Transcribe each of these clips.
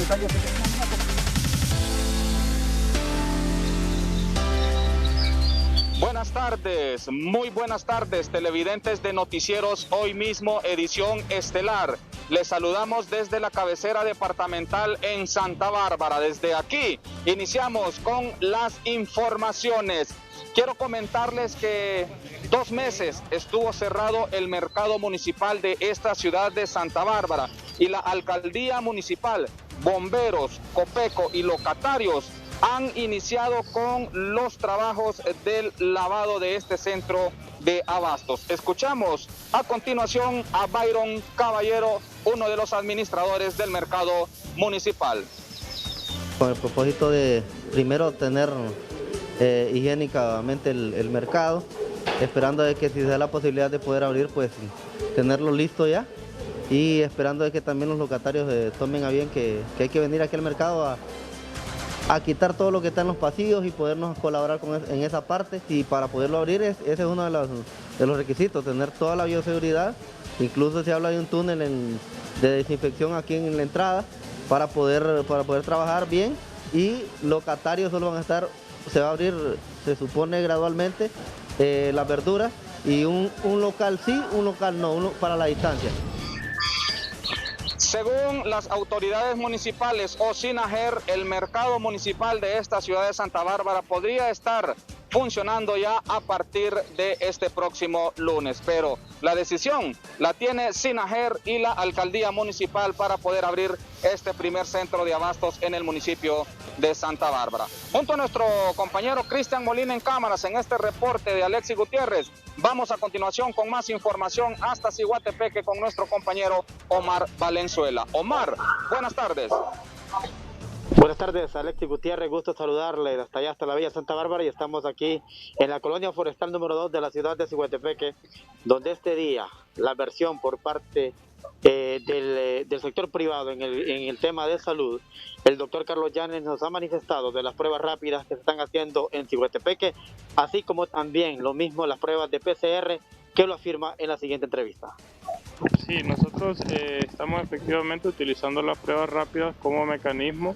detalles. Buenas tardes, muy buenas tardes, televidentes de Noticieros Hoy Mismo, edición estelar. Les saludamos desde la cabecera departamental en Santa Bárbara. Desde aquí iniciamos con las informaciones. Quiero comentarles que 2 meses estuvo cerrado el mercado municipal de esta ciudad de Santa Bárbara y la alcaldía municipal, bomberos, Copeco y locatarios han iniciado con los trabajos del lavado de este centro de abastos. Escuchamos a continuación a Byron Caballero, uno de los administradores del mercado municipal. Con el propósito de primero tener higiénicamente el mercado, esperando de que si se da la posibilidad de poder abrir, pues tenerlo listo ya, y esperando de que también los locatarios tomen a bien que hay que venir aquí al mercado a quitar todo lo que está en los pasillos y podernos colaborar en esa parte. Y para poderlo abrir, ese es uno de los requisitos, tener toda la bioseguridad. Incluso se habla de un túnel de desinfección aquí en la entrada para poder trabajar bien, y locatarios solo van a estar, se va a abrir, se supone gradualmente, las verduras, y un local sí, un local no, uno para la distancia. Según las autoridades municipales o SINAJER, el mercado municipal de esta ciudad de Santa Bárbara podría estar funcionando ya a partir de este próximo lunes, pero la decisión la tiene SINAJER y la alcaldía municipal para poder abrir este primer centro de abastos en el municipio de Santa Bárbara. Junto a nuestro compañero Cristian Molina en cámaras en este reporte de Alexis Gutiérrez, vamos a continuación con más información hasta Ciguatepeque con nuestro compañero Omar Valenzuela. Omar, buenas tardes. Buenas tardes, Alexis Gutiérrez, gusto saludarle hasta allá, hasta la Villa Santa Bárbara, y estamos aquí en la colonia forestal número 2 de la ciudad de Ciguatepeque, donde este día la versión por parte del sector privado en el tema de salud, el doctor Carlos Llanes nos ha manifestado de las pruebas rápidas que se están haciendo en Ciguatepeque, así como también lo mismo las pruebas de PCR, que lo afirma en la siguiente entrevista. Sí, nosotros estamos efectivamente utilizando las pruebas rápidas como mecanismo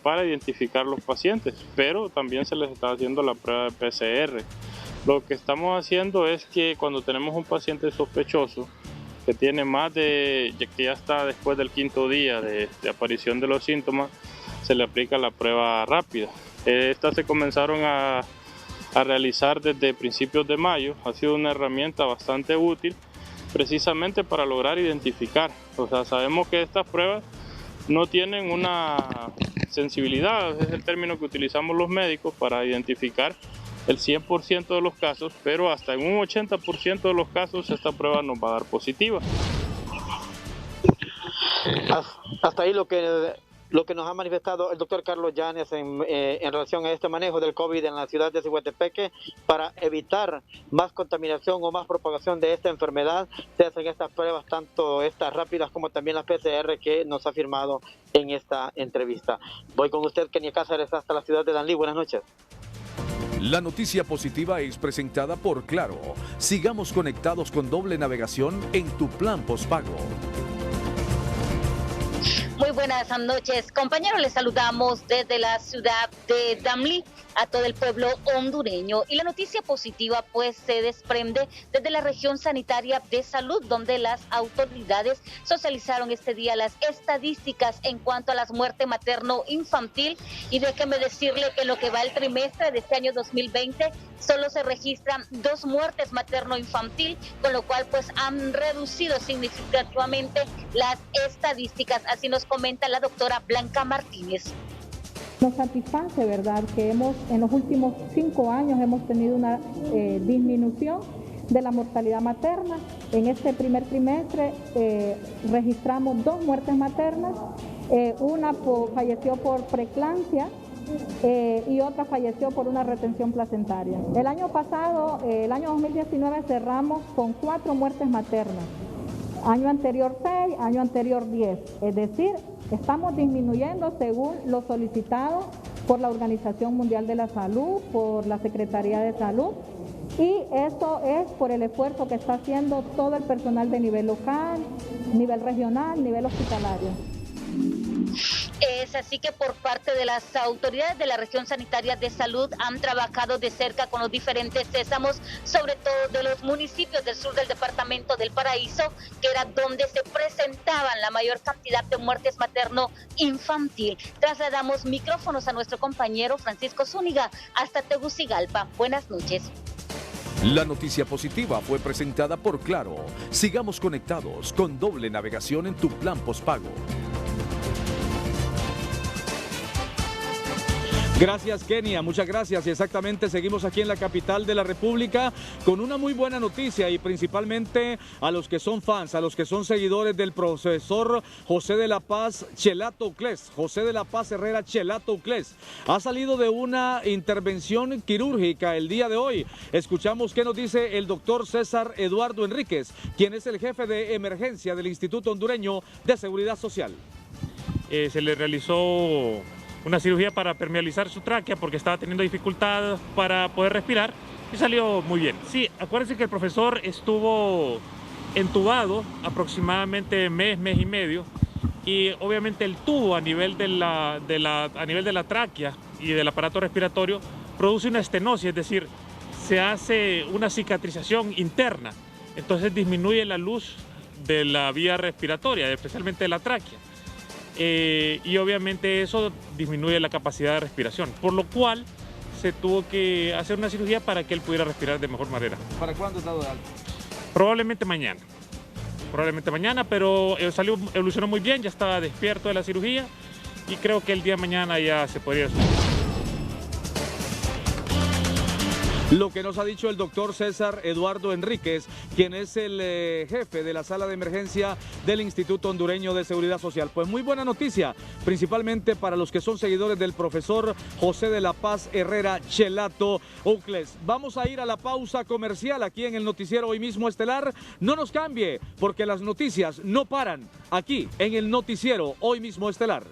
para identificar los pacientes, pero también se les está haciendo la prueba de PCR. Lo que estamos haciendo es que cuando tenemos un paciente sospechoso que tiene que ya está después del 5.º día de aparición de los síntomas, se le aplica la prueba rápida. Estas se comenzaron a realizar desde principios de mayo. Ha sido una herramienta bastante útil precisamente para lograr identificar. O sea, sabemos que estas pruebas no tienen una sensibilidad, es el término que utilizamos los médicos para identificar el 100% de los casos, pero hasta en un 80% de los casos esta prueba nos va a dar positiva. Hasta ahí lo que nos ha manifestado el doctor Carlos Llanes en relación a este manejo del COVID en la ciudad de Ciguatepeque. Para evitar más contaminación o más propagación de esta enfermedad, se hacen estas pruebas, tanto estas rápidas como también las PCR, que nos ha firmado en esta entrevista. Voy con usted, Kenia Cáceres, hasta la ciudad de Danlí. Buenas noches. La noticia positiva es presentada por Claro. Sigamos conectados con doble navegación en tu plan postpago. Muy buenas noches, compañeros. Les saludamos desde la ciudad de Danlí a todo el pueblo hondureño. Y la noticia positiva pues se desprende desde la región sanitaria de salud, donde las autoridades socializaron este día las estadísticas en cuanto a las muertes materno-infantil. Y déjeme decirle que en lo que va el trimestre de este año 2020 solo se registran 2 muertes materno-infantil, con lo cual pues han reducido significativamente las estadísticas. Así nos comenta la doctora Blanca Martínez. Nos satisface, ¿verdad?, que en los últimos 5 años hemos tenido una disminución de la mortalidad materna. En este primer trimestre registramos 2 muertes maternas, una falleció por preeclampsia y otra falleció por una retención placentaria. El año pasado, el año 2019, cerramos con 4 muertes maternas. Año anterior 6, año anterior 10. Es decir, estamos disminuyendo según lo solicitado por la Organización Mundial de la Salud, por la Secretaría de Salud, y eso es por el esfuerzo que está haciendo todo el personal de nivel local, nivel regional, nivel hospitalario. Es así que por parte de las autoridades de la región sanitaria de salud han trabajado de cerca con los diferentes sésamos, sobre todo de los municipios del sur del departamento del Paraíso, que era donde se presentaban la mayor cantidad de muertes materno-infantil. Trasladamos micrófonos a nuestro compañero Francisco Zúñiga hasta Tegucigalpa. Buenas noches. La noticia positiva fue presentada por Claro. Sigamos conectados con doble navegación en tu plan postpago. Gracias, Kenia, muchas gracias. Y exactamente, seguimos aquí en la capital de la República con una muy buena noticia, y principalmente a los que son fans, a los que son seguidores del profesor José de la Paz Chelato Uclés, José de la Paz Herrera Chelato Uclés. Ha salido de una intervención quirúrgica el día de hoy. Escuchamos qué nos dice el doctor César Eduardo Enríquez, quien es el jefe de emergencia del Instituto Hondureño de Seguridad Social. Se le realizó una cirugía para permeabilizar su tráquea porque estaba teniendo dificultad para poder respirar y salió muy bien. Sí, acuérdense que el profesor estuvo entubado aproximadamente mes y medio, y obviamente el tubo a nivel de la tráquea y del aparato respiratorio produce una estenosis, es decir, se hace una cicatrización interna, entonces disminuye la luz de la vía respiratoria, especialmente de la tráquea. Y obviamente eso disminuye la capacidad de respiración, por lo cual se tuvo que hacer una cirugía para que él pudiera respirar de mejor manera. ¿Para cuándo está de alta? Probablemente mañana, pero evolucionó muy bien, ya estaba despierto de la cirugía y creo que el día de mañana ya se podría subir. Lo que nos ha dicho el doctor César Eduardo Enríquez, quien es el jefe de la sala de emergencia del Instituto Hondureño de Seguridad Social. Pues muy buena noticia, principalmente para los que son seguidores del profesor José de la Paz Herrera Chelato Uclés. Vamos a ir a la pausa comercial aquí en el noticiero Hoy Mismo Estelar. No nos cambie, porque las noticias no paran aquí en el noticiero Hoy Mismo Estelar.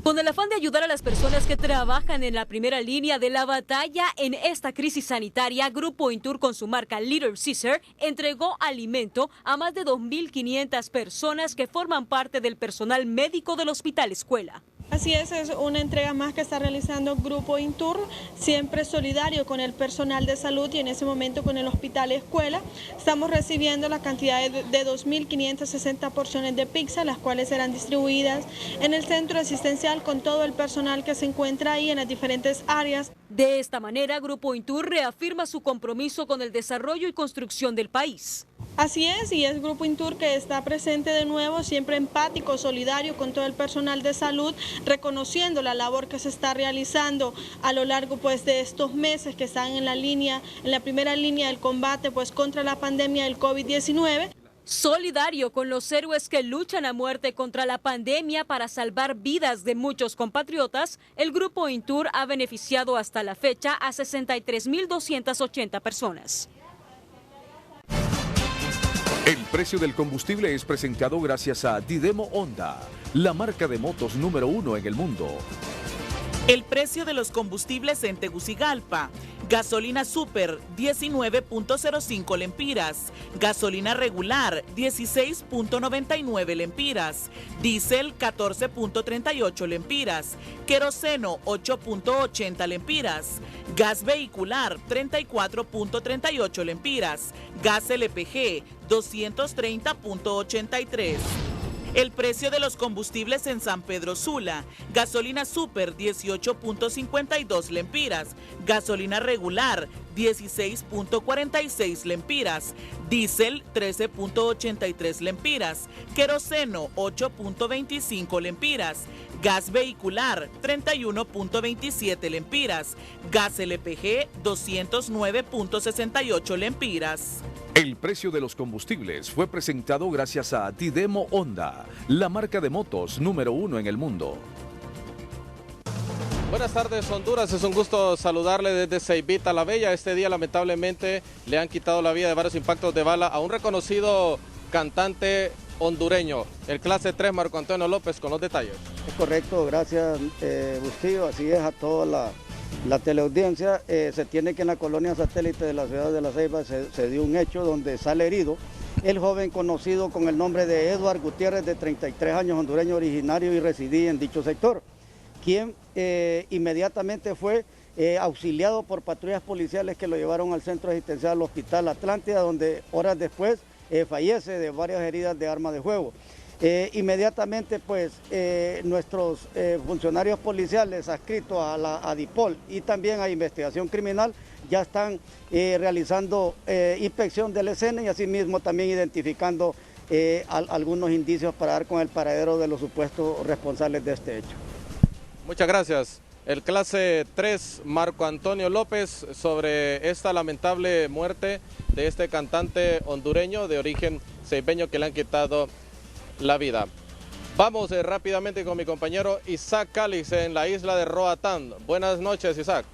Con el afán de ayudar a las personas que trabajan en la primera línea de la batalla en esta crisis sanitaria, Grupo Intur, con su marca Little Caesar, entregó alimento a más de 2.500 personas que forman parte del personal médico del Hospital Escuela. Así es una entrega más que está realizando Grupo Intur, siempre solidario con el personal de salud y en ese momento con el Hospital Escuela. Estamos recibiendo la cantidad de 2.560 porciones de pizza, las cuales serán distribuidas en el centro asistencial con todo el personal que se encuentra ahí en las diferentes áreas. De esta manera, Grupo Intur reafirma su compromiso con el desarrollo y construcción del país. Así es, y es Grupo Intur que está presente de nuevo, siempre empático, solidario con todo el personal de salud, reconociendo la labor que se está realizando a lo largo de estos meses que están en la primera línea del combate contra la pandemia del COVID-19. Solidario con los héroes que luchan a muerte contra la pandemia para salvar vidas de muchos compatriotas, el Grupo Intur ha beneficiado hasta la fecha a 63.280 personas. El precio del combustible es presentado gracias a Didemo Honda, la marca de motos número 1 en el mundo. El precio de los combustibles en Tegucigalpa: gasolina super 19.05 lempiras, gasolina regular 16.99 lempiras, diésel 14.38 lempiras, queroseno 8.80 lempiras, gas vehicular 34.38 lempiras, gas LPG 230.83. El precio de los combustibles en San Pedro Sula: gasolina super 18.52 lempiras, gasolina regular 16.46 lempiras, diésel 13.83 lempiras, queroseno 8.25 lempiras, gas vehicular 31.27 lempiras, gas LPG 209.68 lempiras. El precio de los combustibles fue presentado gracias a Didemo Honda, la marca de motos número 1 en el mundo. Buenas tardes, Honduras, es un gusto saludarle desde Ceibita la Bella. Este día lamentablemente le han quitado la vida de varios impactos de bala a un reconocido cantante hondureño, el clase 3 Marco Antonio López, con los detalles. Es correcto, gracias Bustillo, así es, a toda la teleaudiencia. Se tiene que en la colonia satélite de la ciudad de La Ceiba se dio un hecho donde sale herido el joven conocido con el nombre de Edward Gutiérrez, de 33 años, hondureño originario y residía en dicho sector, quien inmediatamente fue auxiliado por patrullas policiales que lo llevaron al centro asistencial al Hospital Atlántida, donde horas después fallece de varias heridas de arma de fuego. Inmediatamente pues nuestros funcionarios policiales adscritos a la ADIPOL y también a investigación criminal ya están realizando inspección de la escena y asimismo también identificando algunos indicios para dar con el paradero de los supuestos responsables de este hecho. Muchas gracias. El clase 3, Marco Antonio López, sobre esta lamentable muerte de este cantante hondureño de origen ceibeño que le han quitado la vida. Vamos rápidamente con mi compañero Isaac Calix en la isla de Roatán. Buenas noches, Isaac.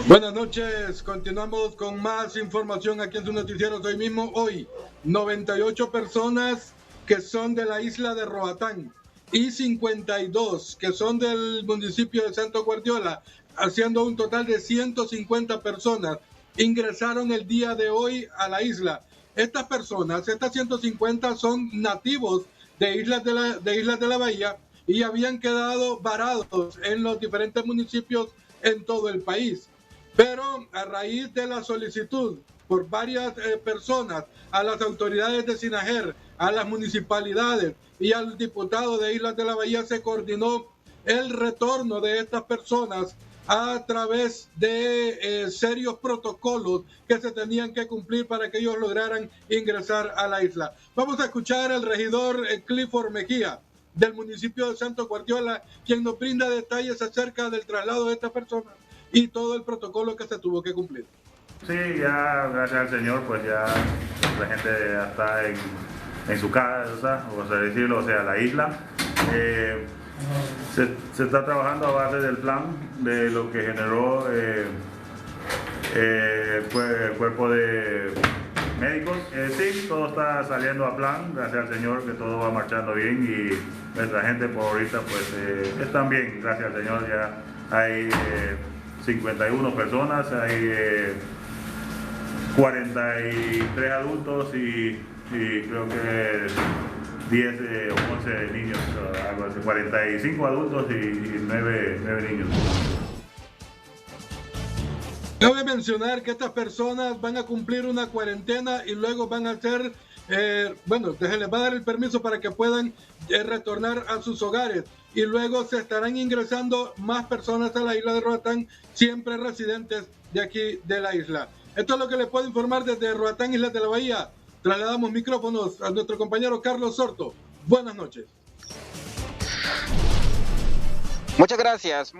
Buenas noches, continuamos con más información aquí en su noticiero hoy mismo. Hoy, 98 personas que son de la isla de Roatán y 52 que son del municipio de Santo Guardiola, haciendo un total de 150 personas, ingresaron el día de hoy a la isla. Estas personas, estas 150 son nativos de Islas de la Bahía y habían quedado varados en los diferentes municipios en todo el país. Pero a raíz de la solicitud por varias personas a las autoridades de Sinajer, a las municipalidades y al diputado de Islas de la Bahía, se coordinó el retorno de estas personas a través de serios protocolos que se tenían que cumplir para que ellos lograran ingresar a la isla. Vamos a escuchar al regidor Clifford Mejía del municipio de Santo Guardiola, quien nos brinda detalles acerca del traslado de estas personas y todo el protocolo que se tuvo que cumplir. Sí, ya gracias al Señor, pues ya la gente ya está en su casa, o sea, decirlo, o sea, la isla. Se está trabajando a base del plan de lo que generó pues, el cuerpo de médicos. Sí, todo está saliendo a plan, gracias al Señor, que todo va marchando bien y nuestra gente por ahorita pues están bien, gracias al Señor. Ya hay 51 personas, hay 43 adultos y creo que 10 o 11 niños, algo así, 45 adultos y 9 niños. Cabe mencionar que estas personas van a cumplir una cuarentena y luego van a hacer, se les va a dar el permiso para que puedan retornar a sus hogares. Y luego se estarán ingresando más personas a la isla de Roatán, siempre residentes de aquí de la isla. Esto es lo que les puedo informar desde Roatán, Islas de la Bahía. Trasladamos micrófonos a nuestro compañero Carlos Sorto. Buenas noches. Muchas gracias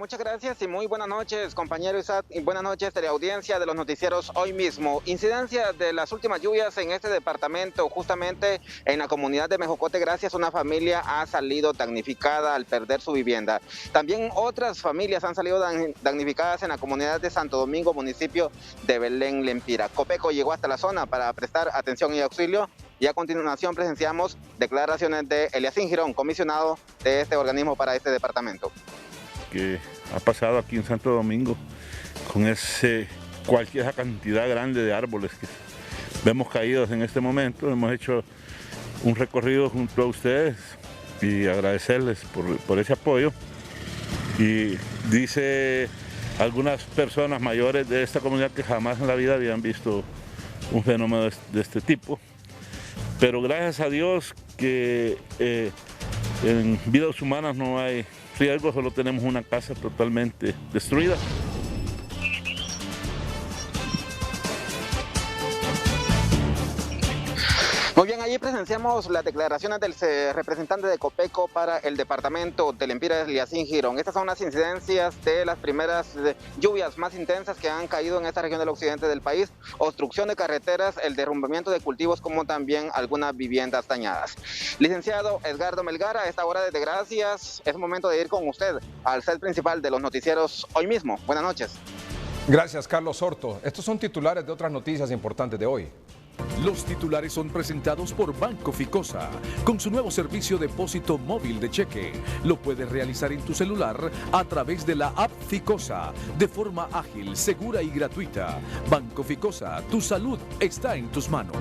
y muy buenas noches, compañero Isaac, y buenas noches, teleaudiencia de los noticieros hoy mismo. Incidencia de las últimas lluvias en este departamento, justamente en la comunidad de Mejocote, gracias, una familia ha salido damnificada al perder su vivienda. También otras familias han salido damnificadas en la comunidad de Santo Domingo, municipio de Belén Lempira. Copeco llegó hasta la zona para prestar atención y auxilio. Y a continuación presenciamos declaraciones de Eliasín Girón, comisionado de este organismo para este departamento. Que ha pasado aquí en Santo Domingo con cualquier cantidad grande de árboles que vemos caídos en este momento. Hemos hecho un recorrido junto a ustedes y agradecerles por ese apoyo. Y dice algunas personas mayores de esta comunidad que jamás en la vida habían visto un fenómeno de este tipo. Pero gracias a Dios que en vidas humanas no hay riesgo, solo tenemos una casa totalmente destruida. Muy bien, allí presenciamos las declaraciones del representante de Copeco para el departamento de Lempira, Eliasín Girón. Estas son las incidencias de las primeras lluvias más intensas que han caído en esta región del occidente del país, obstrucción de carreteras, el derrumbamiento de cultivos, como también algunas viviendas dañadas. Licenciado Edgardo Melgar, a esta hora desde Gracias, es momento de ir con usted al set principal de los noticieros hoy mismo. Buenas noches. Gracias, Carlos Sorto. Estos son titulares de otras noticias importantes de hoy. Los titulares son presentados por Banco Ficosa. Con su nuevo servicio depósito móvil de cheque, lo puedes realizar en tu celular a través de la app Ficosa, de forma ágil, segura y gratuita. Banco Ficosa, tu salud está en tus manos.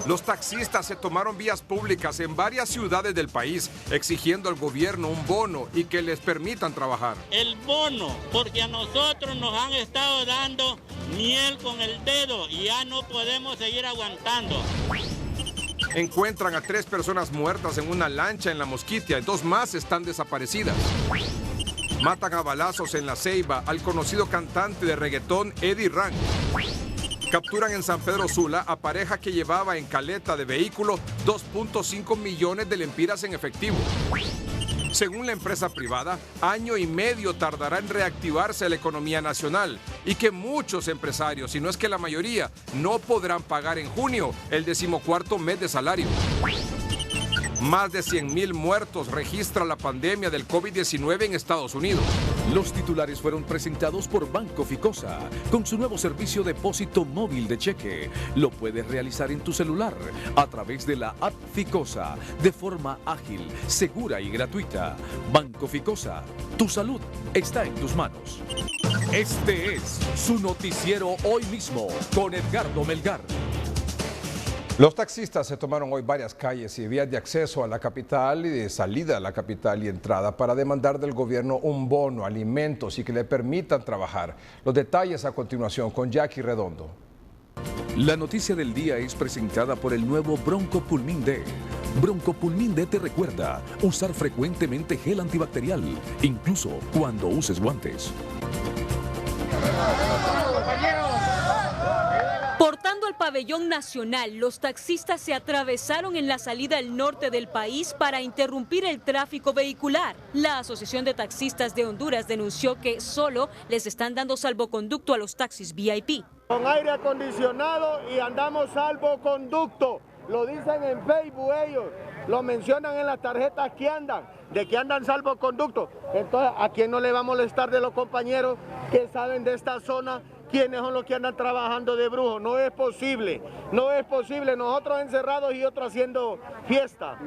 Los taxistas se tomaron vías públicas en varias ciudades del país, exigiendo al gobierno un bono y que les permitan trabajar. El bono, porque a nosotros nos han estado dando miel con el dedo y ya no podemos seguir aguantando. Encuentran a 3 personas muertas en una lancha en La Mosquitia y 2 más están desaparecidas. Matan a balazos en La Ceiba al conocido cantante de reggaetón Eddie Rank. Capturan en San Pedro Sula a pareja que llevaba en caleta de vehículo 2.5 millones de lempiras en efectivo. Según la empresa privada, año y medio tardará en reactivarse la economía nacional y que muchos empresarios, si no es que la mayoría, no podrán pagar en junio el 14º mes de salario. Más de 100,000 muertos registra la pandemia del COVID-19 en Estados Unidos. Los titulares fueron presentados por Banco Ficosa. Con su nuevo servicio depósito móvil de cheque, lo puedes realizar en tu celular a través de la app Ficosa, de forma ágil, segura y gratuita. Banco Ficosa, tu salud está en tus manos. Este es su noticiero Hoy Mismo con Edgardo Melgar. Los taxistas se tomaron hoy varias calles y vías de acceso a la capital y de salida a la capital y entrada para demandar del gobierno un bono, alimentos y que le permitan trabajar. Los detalles a continuación con Jackie Redondo. La noticia del día es presentada por el nuevo Broncopulmin D. Broncopulmin D te recuerda usar frecuentemente gel antibacterial, incluso cuando uses guantes. Portando el pabellón nacional, los taxistas se atravesaron en la salida al norte del país para interrumpir el tráfico vehicular. La Asociación de Taxistas de Honduras denunció que solo les están dando salvoconducto a los taxis VIP. Con aire acondicionado y andamos salvoconducto. Lo dicen en Facebook ellos, lo mencionan en las tarjetas que andan, de que andan salvoconducto. Entonces, ¿a quién no le va a molestar de los compañeros que saben de esta zona? ¿Quiénes son los que andan trabajando de brujo? No es posible, no es posible. Nosotros encerrados y otros haciendo fiesta.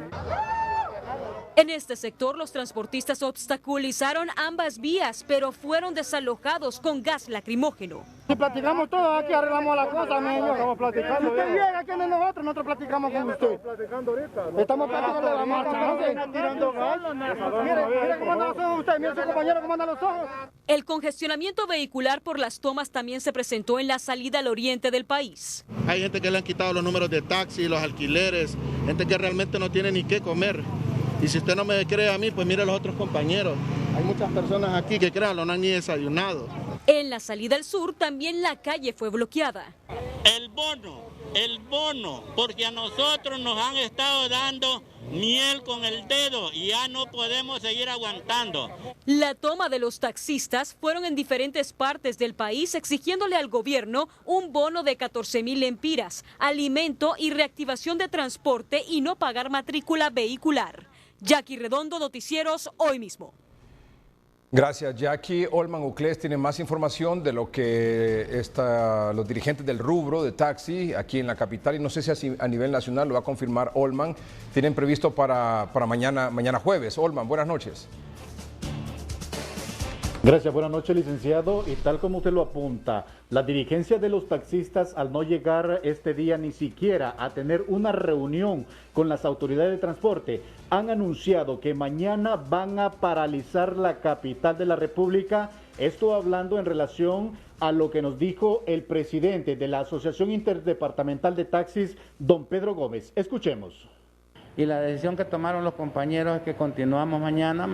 En este sector, los transportistas obstaculizaron ambas vías, pero fueron desalojados con gas lacrimógeno. Si platicamos todos aquí, arreglamos la cosa, estamos platicando. Si usted llega, ¿quién es nosotros platicamos con usted. Estamos platicando ahorita. Estamos platicando de la marcha. Tirando gas. Mire cómo andan los ojos usted, mire su compañero cómo andan los ojos. El congestionamiento vehicular por las tomas también se presentó en la salida al oriente del país. Hay gente que le han quitado los números de taxi, los alquileres, gente que realmente no tiene ni qué comer. Y si usted no me cree a mí, pues mire a los otros compañeros. Hay muchas personas aquí que créanlo, no han ni desayunado. En la salida al sur también la calle fue bloqueada. El bono, porque a nosotros nos han estado dando miel con el dedo y ya no podemos seguir aguantando. La toma de los taxistas fueron en diferentes partes del país exigiéndole al gobierno un bono de 14,000 lempiras, alimento y reactivación de transporte y no pagar matrícula vehicular. Jackie Redondo, Noticieros Hoy Mismo. Gracias, Jackie. Olman Uclés tiene más información de lo que los dirigentes del rubro de taxi aquí en la capital, y no sé si así a nivel nacional lo va a confirmar Olman. Tienen previsto para mañana jueves. Olman, buenas noches. Gracias, buenas noches, licenciado. Y tal como usted lo apunta, la dirigencia de los taxistas, al no llegar este día ni siquiera a tener una reunión con las autoridades de transporte, han anunciado que mañana van a paralizar la capital de la República. Esto hablando en relación a lo que nos dijo el presidente de la Asociación Interdepartamental de Taxis, don Pedro Gómez. Escuchemos. Y la decisión que tomaron los compañeros es que continuamos mañana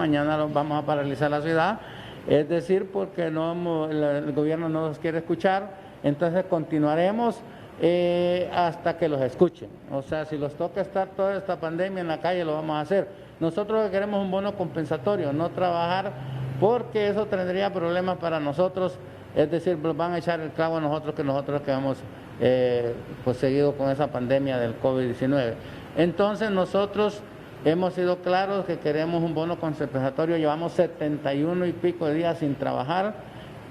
vamos a paralizar la ciudad. Es decir, porque el gobierno no nos quiere escuchar, entonces continuaremos hasta que los escuchen. O sea, si los toca estar toda esta pandemia en la calle, lo vamos a hacer. Nosotros queremos un bono compensatorio, no trabajar, porque eso tendría problemas para nosotros. Es decir, van a echar el clavo a nosotros que hemos pues seguido con esa pandemia del COVID-19. Entonces nosotros hemos sido claros que queremos un bono compensatorio, llevamos 71 y pico de días sin trabajar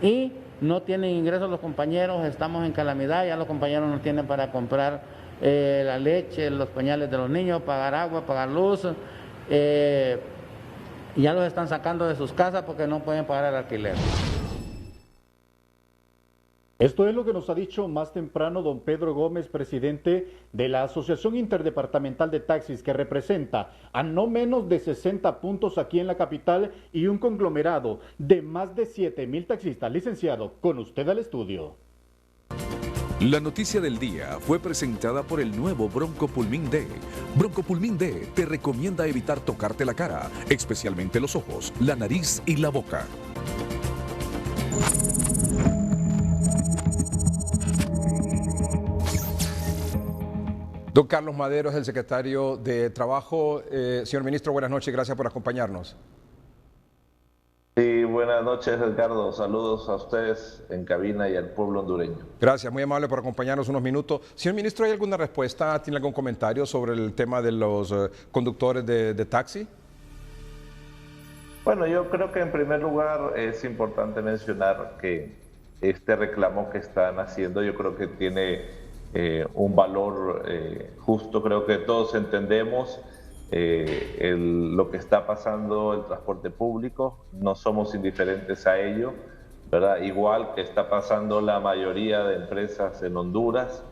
y no tienen ingresos los compañeros, estamos en calamidad, ya los compañeros no tienen para comprar la leche, los pañales de los niños, pagar agua, pagar luz, ya los están sacando de sus casas porque no pueden pagar el alquiler. Esto es lo que nos ha dicho más temprano don Pedro Gómez, presidente de la Asociación Interdepartamental de Taxis, que representa a no menos de 60 puntos aquí en la capital y un conglomerado de más de 7,000 taxistas. Licenciado, con usted al estudio. La noticia del día fue presentada por el nuevo Broncopulmin D. Broncopulmin D te recomienda evitar tocarte la cara, especialmente los ojos, la nariz y la boca. Don Carlos Madero es el secretario de Trabajo. Señor ministro, buenas noches, gracias por acompañarnos. Sí, buenas noches, Edgardo. Saludos a ustedes en cabina y al pueblo hondureño. Gracias, muy amable por acompañarnos unos minutos. Señor ministro, ¿hay alguna respuesta? ¿Tiene algún comentario sobre el tema de los conductores de taxi? Bueno, yo creo que en primer lugar es importante mencionar que este reclamo que están haciendo, yo creo que tiene un valor justo. Creo que todos entendemos lo que está pasando el transporte público, no somos indiferentes a ello, ¿verdad? Igual que está pasando la mayoría de empresas en Honduras.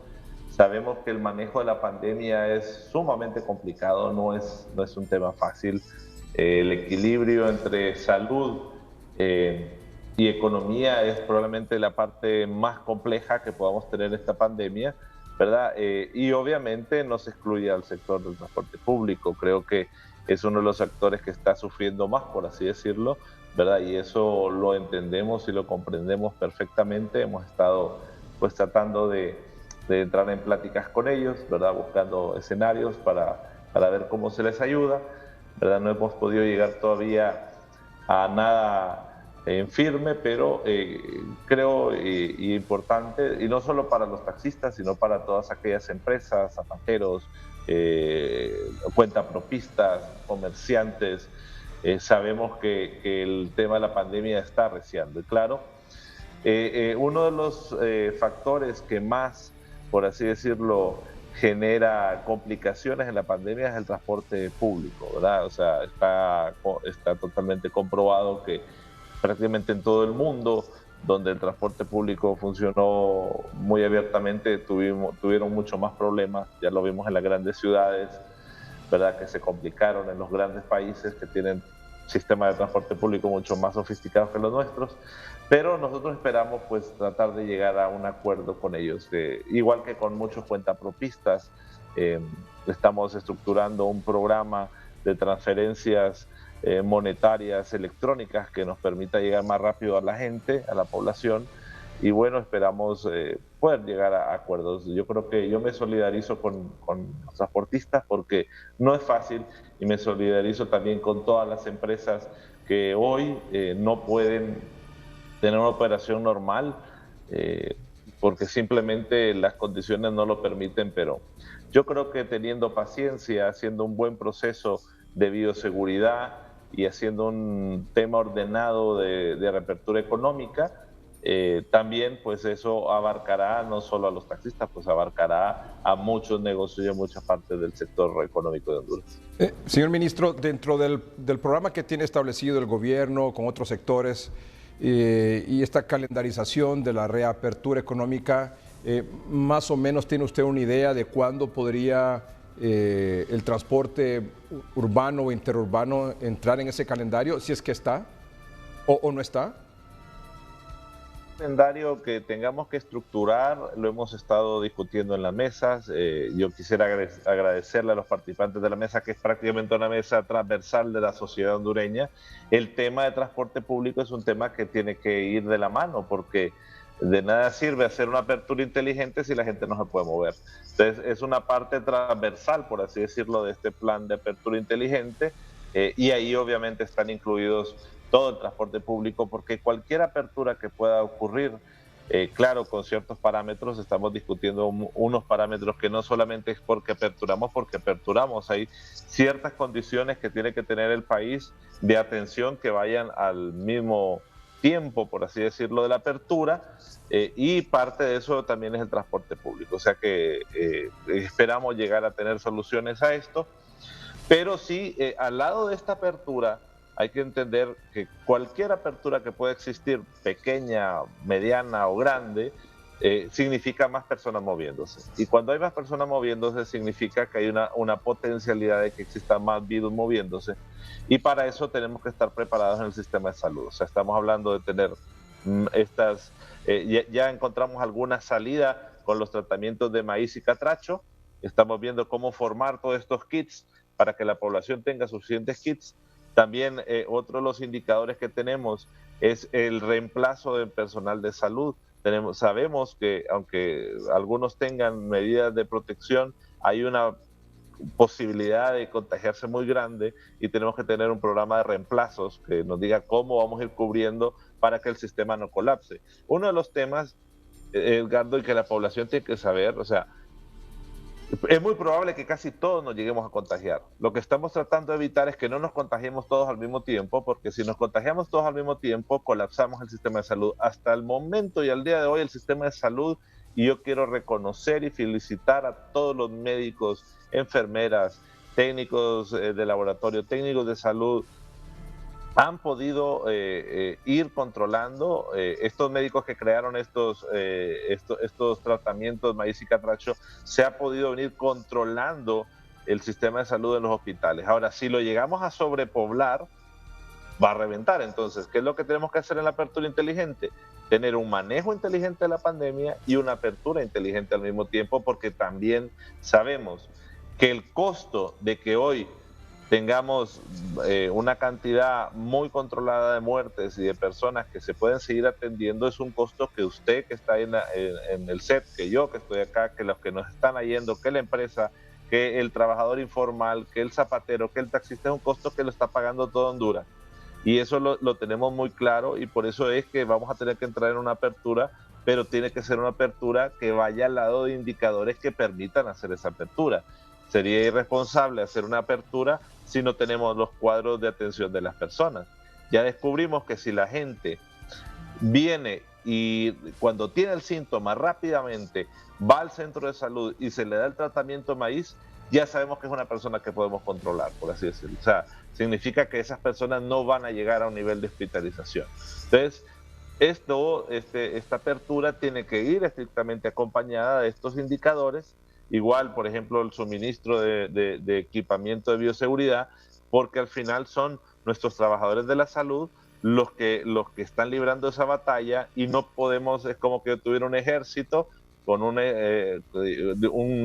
Sabemos que el manejo de la pandemia es sumamente complicado, no es un tema fácil. El equilibrio entre salud y economía es probablemente la parte más compleja que podamos tener en esta pandemia, ¿verdad? Y obviamente no se excluye al sector del transporte público. Creo que es uno de los actores que está sufriendo más, por así decirlo, ¿verdad? Y eso lo entendemos y lo comprendemos perfectamente. Hemos estado pues tratando de entrar en pláticas con ellos, ¿verdad? Buscando escenarios para ver cómo se les ayuda, ¿verdad? No hemos podido llegar todavía a nada en firme, pero creo importante, y no solo para los taxistas, sino para todas aquellas empresas, zapateros, cuentapropistas, comerciantes. Sabemos que el tema de la pandemia está arreciando. Y claro, uno de los factores que más, por así decirlo, genera complicaciones en la pandemia es el transporte público, ¿verdad? O sea, está totalmente comprobado que prácticamente en todo el mundo donde el transporte público funcionó muy abiertamente tuvieron mucho más problemas. Ya lo vimos en las grandes ciudades, ¿verdad? Que se complicaron en los grandes países que tienen sistemas de transporte público mucho más sofisticados que los nuestros, pero nosotros esperamos pues tratar de llegar a un acuerdo con ellos, igual que con muchos cuentapropistas. Estamos estructurando un programa de transferencias monetarias electrónicas que nos permita llegar más rápido a la gente, a la población, y bueno, esperamos poder llegar a acuerdos. Yo creo que yo me solidarizo con los transportistas porque no es fácil, y me solidarizo también con todas las empresas que hoy no pueden tener una operación normal porque simplemente las condiciones no lo permiten, pero yo creo que teniendo paciencia, haciendo un buen proceso de bioseguridad y haciendo un tema ordenado de reapertura económica, también pues eso abarcará no solo a los taxistas, pues abarcará a muchos negocios y a muchas partes del sector económico de Honduras. Señor ministro, dentro del programa que tiene establecido el gobierno con otros sectores y esta calendarización de la reapertura económica, más o menos tiene usted una idea de cuándo podría el transporte urbano o interurbano entrar en ese calendario, si es que está o no está? Calendario que tengamos que estructurar, lo hemos estado discutiendo en las mesas. Yo quisiera agradecerle a los participantes de la mesa, que es prácticamente una mesa transversal de la sociedad hondureña. El tema de transporte público es un tema que tiene que ir de la mano, porque de nada sirve hacer una apertura inteligente si la gente no se puede mover. Entonces es una parte transversal, por así decirlo, de este plan de apertura inteligente, y ahí obviamente están incluidos todo el transporte público, porque cualquier apertura que pueda ocurrir, claro, con ciertos parámetros, estamos discutiendo unos parámetros que no solamente es porque aperturamos, hay ciertas condiciones que tiene que tener el país de atención que vayan al mismo tiempo, por así decirlo, de la apertura, y parte de eso también es el transporte público. O sea que esperamos llegar a tener soluciones a esto, pero sí, al lado de esta apertura, hay que entender que cualquier apertura que pueda existir, pequeña, mediana o grande, significa más personas moviéndose. Y cuando hay más personas moviéndose, significa que hay una potencialidad de que exista más virus moviéndose. Y para eso tenemos que estar preparados en el sistema de salud. O sea, estamos hablando de tener estas... ya encontramos alguna salida con los tratamientos de maíz y catracho. Estamos viendo cómo formar todos estos kits para que la población tenga suficientes kits. También otro de los indicadores que tenemos es el reemplazo del personal de salud. Sabemos que aunque algunos tengan medidas de protección, hay una posibilidad de contagiarse muy grande y tenemos que tener un programa de reemplazos que nos diga cómo vamos a ir cubriendo para que el sistema no colapse. Uno de los temas, Edgardo, y que la población tiene que saber, o sea, es muy probable que casi todos nos lleguemos a contagiar. Lo que estamos tratando de evitar es que no nos contagiemos todos al mismo tiempo, porque si nos contagiamos todos al mismo tiempo, colapsamos el sistema de salud. Hasta el momento y al día de hoy, el sistema de salud, y yo quiero reconocer y felicitar a todos los médicos, enfermeras, técnicos de laboratorio, técnicos de salud, han podido ir controlando. Estos médicos que crearon estos tratamientos maíz y catracho, se ha podido venir controlando el sistema de salud en los hospitales. Ahora, si lo llegamos a sobrepoblar, va a reventar. Entonces, ¿qué es lo que tenemos que hacer en la apertura inteligente? Tener un manejo inteligente de la pandemia y una apertura inteligente al mismo tiempo, porque también sabemos que el costo de que hoy tengamos una cantidad muy controlada de muertes y de personas que se pueden seguir atendiendo es un costo que usted que está en el set, que yo que estoy acá, que los que nos están yendo, que la empresa, que el trabajador informal, que el zapatero, que el taxista, es un costo que lo está pagando toda Honduras. Y eso lo tenemos muy claro, y por eso es que vamos a tener que entrar en una apertura, pero tiene que ser una apertura que vaya al lado de indicadores que permitan hacer esa apertura. Sería irresponsable hacer una apertura si no tenemos los cuadros de atención de las personas. Ya descubrimos que si la gente viene y cuando tiene el síntoma rápidamente va al centro de salud y se le da el tratamiento maíz, ya sabemos que es una persona que podemos controlar, por así decirlo. O sea, significa que esas personas no van a llegar a un nivel de hospitalización. Entonces, esta apertura tiene que ir estrictamente acompañada de estos indicadores. Igual, por ejemplo, el suministro de equipamiento de bioseguridad, porque al final son nuestros trabajadores de la salud los que están librando esa batalla, y no podemos, es como que tuviera un ejército con un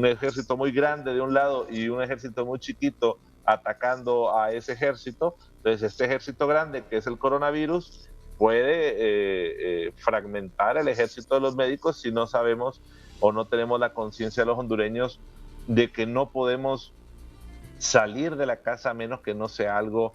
ejército muy grande de un lado y un ejército muy chiquito atacando a ese ejército. Entonces, este ejército grande, que es el coronavirus, puede fragmentar el ejército de los médicos si no sabemos o no tenemos la conciencia de los hondureños de que no podemos salir de la casa a menos que no sea algo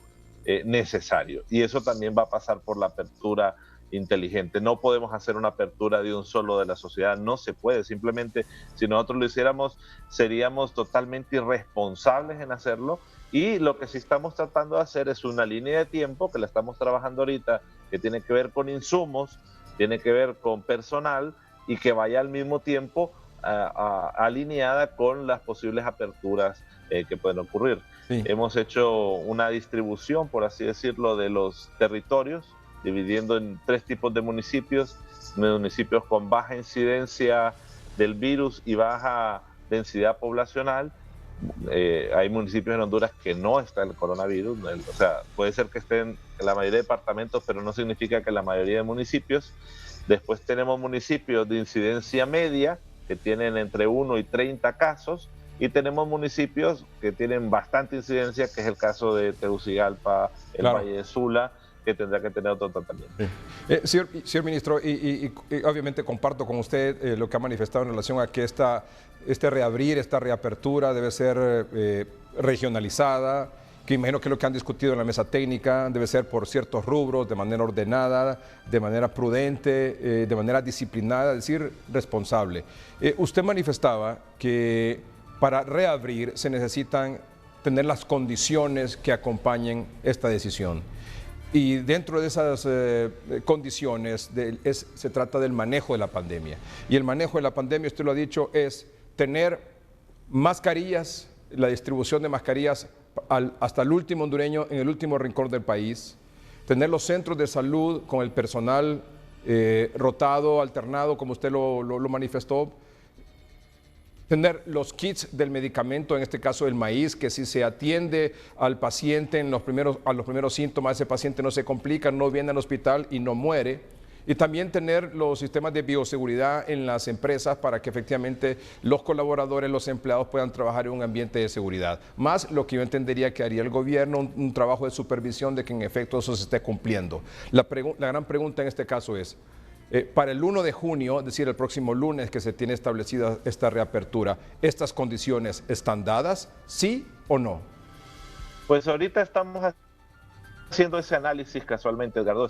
necesario. Y eso también va a pasar por la apertura inteligente. No podemos hacer una apertura de un solo de la sociedad, no se puede. Simplemente, si nosotros lo hiciéramos, seríamos totalmente irresponsables en hacerlo. Y lo que sí estamos tratando de hacer es una línea de tiempo, que la estamos trabajando ahorita, que tiene que ver con insumos, tiene que ver con personal, y que vaya al mismo tiempo alineada con las posibles aperturas que pueden ocurrir. Sí. Hemos hecho una distribución, por así decirlo, de los territorios, dividiendo en 3 tipos de municipios: municipios con baja incidencia del virus y baja densidad poblacional. Hay municipios en Honduras que no está el coronavirus, o sea, puede ser que estén en la mayoría de departamentos, pero no significa que la mayoría de municipios. Después tenemos municipios de incidencia media, que tienen entre 1 y 30 casos, y tenemos municipios que tienen bastante incidencia, que es el caso de Tegucigalpa, el Valle de Sula, que tendrá que tener otro tratamiento. Sí. Señor ministro, y obviamente comparto con usted lo que ha manifestado en relación a que este reabrir, esta reapertura debe ser regionalizada, que imagino que lo que han discutido en la mesa técnica debe ser por ciertos rubros, de manera ordenada, de manera prudente, de manera disciplinada, es decir, responsable. Usted manifestaba que para reabrir se necesitan tener las condiciones que acompañen esta decisión. Y dentro de esas condiciones se trata del manejo de la pandemia. Y el manejo de la pandemia, usted lo ha dicho, es tener mascarillas, la distribución de mascarillas hasta el último hondureño en el último rincón del país, tener los centros de salud con el personal rotado, alternado, como usted lo manifestó, tener los kits del medicamento, en este caso el maíz, que si se atiende al paciente a los primeros síntomas, ese paciente no se complica, no viene al hospital y no muere. Y también tener los sistemas de bioseguridad en las empresas para que efectivamente los colaboradores, los empleados puedan trabajar en un ambiente de seguridad. Más lo que yo entendería que haría el gobierno, un trabajo de supervisión de que en efecto eso se esté cumpliendo. La gran pregunta en este caso es, para el 1 de junio, es decir, el próximo lunes que se tiene establecida esta reapertura, ¿estas condiciones están dadas, sí o no? Pues ahorita estamos haciendo ese análisis casualmente, Edgardo.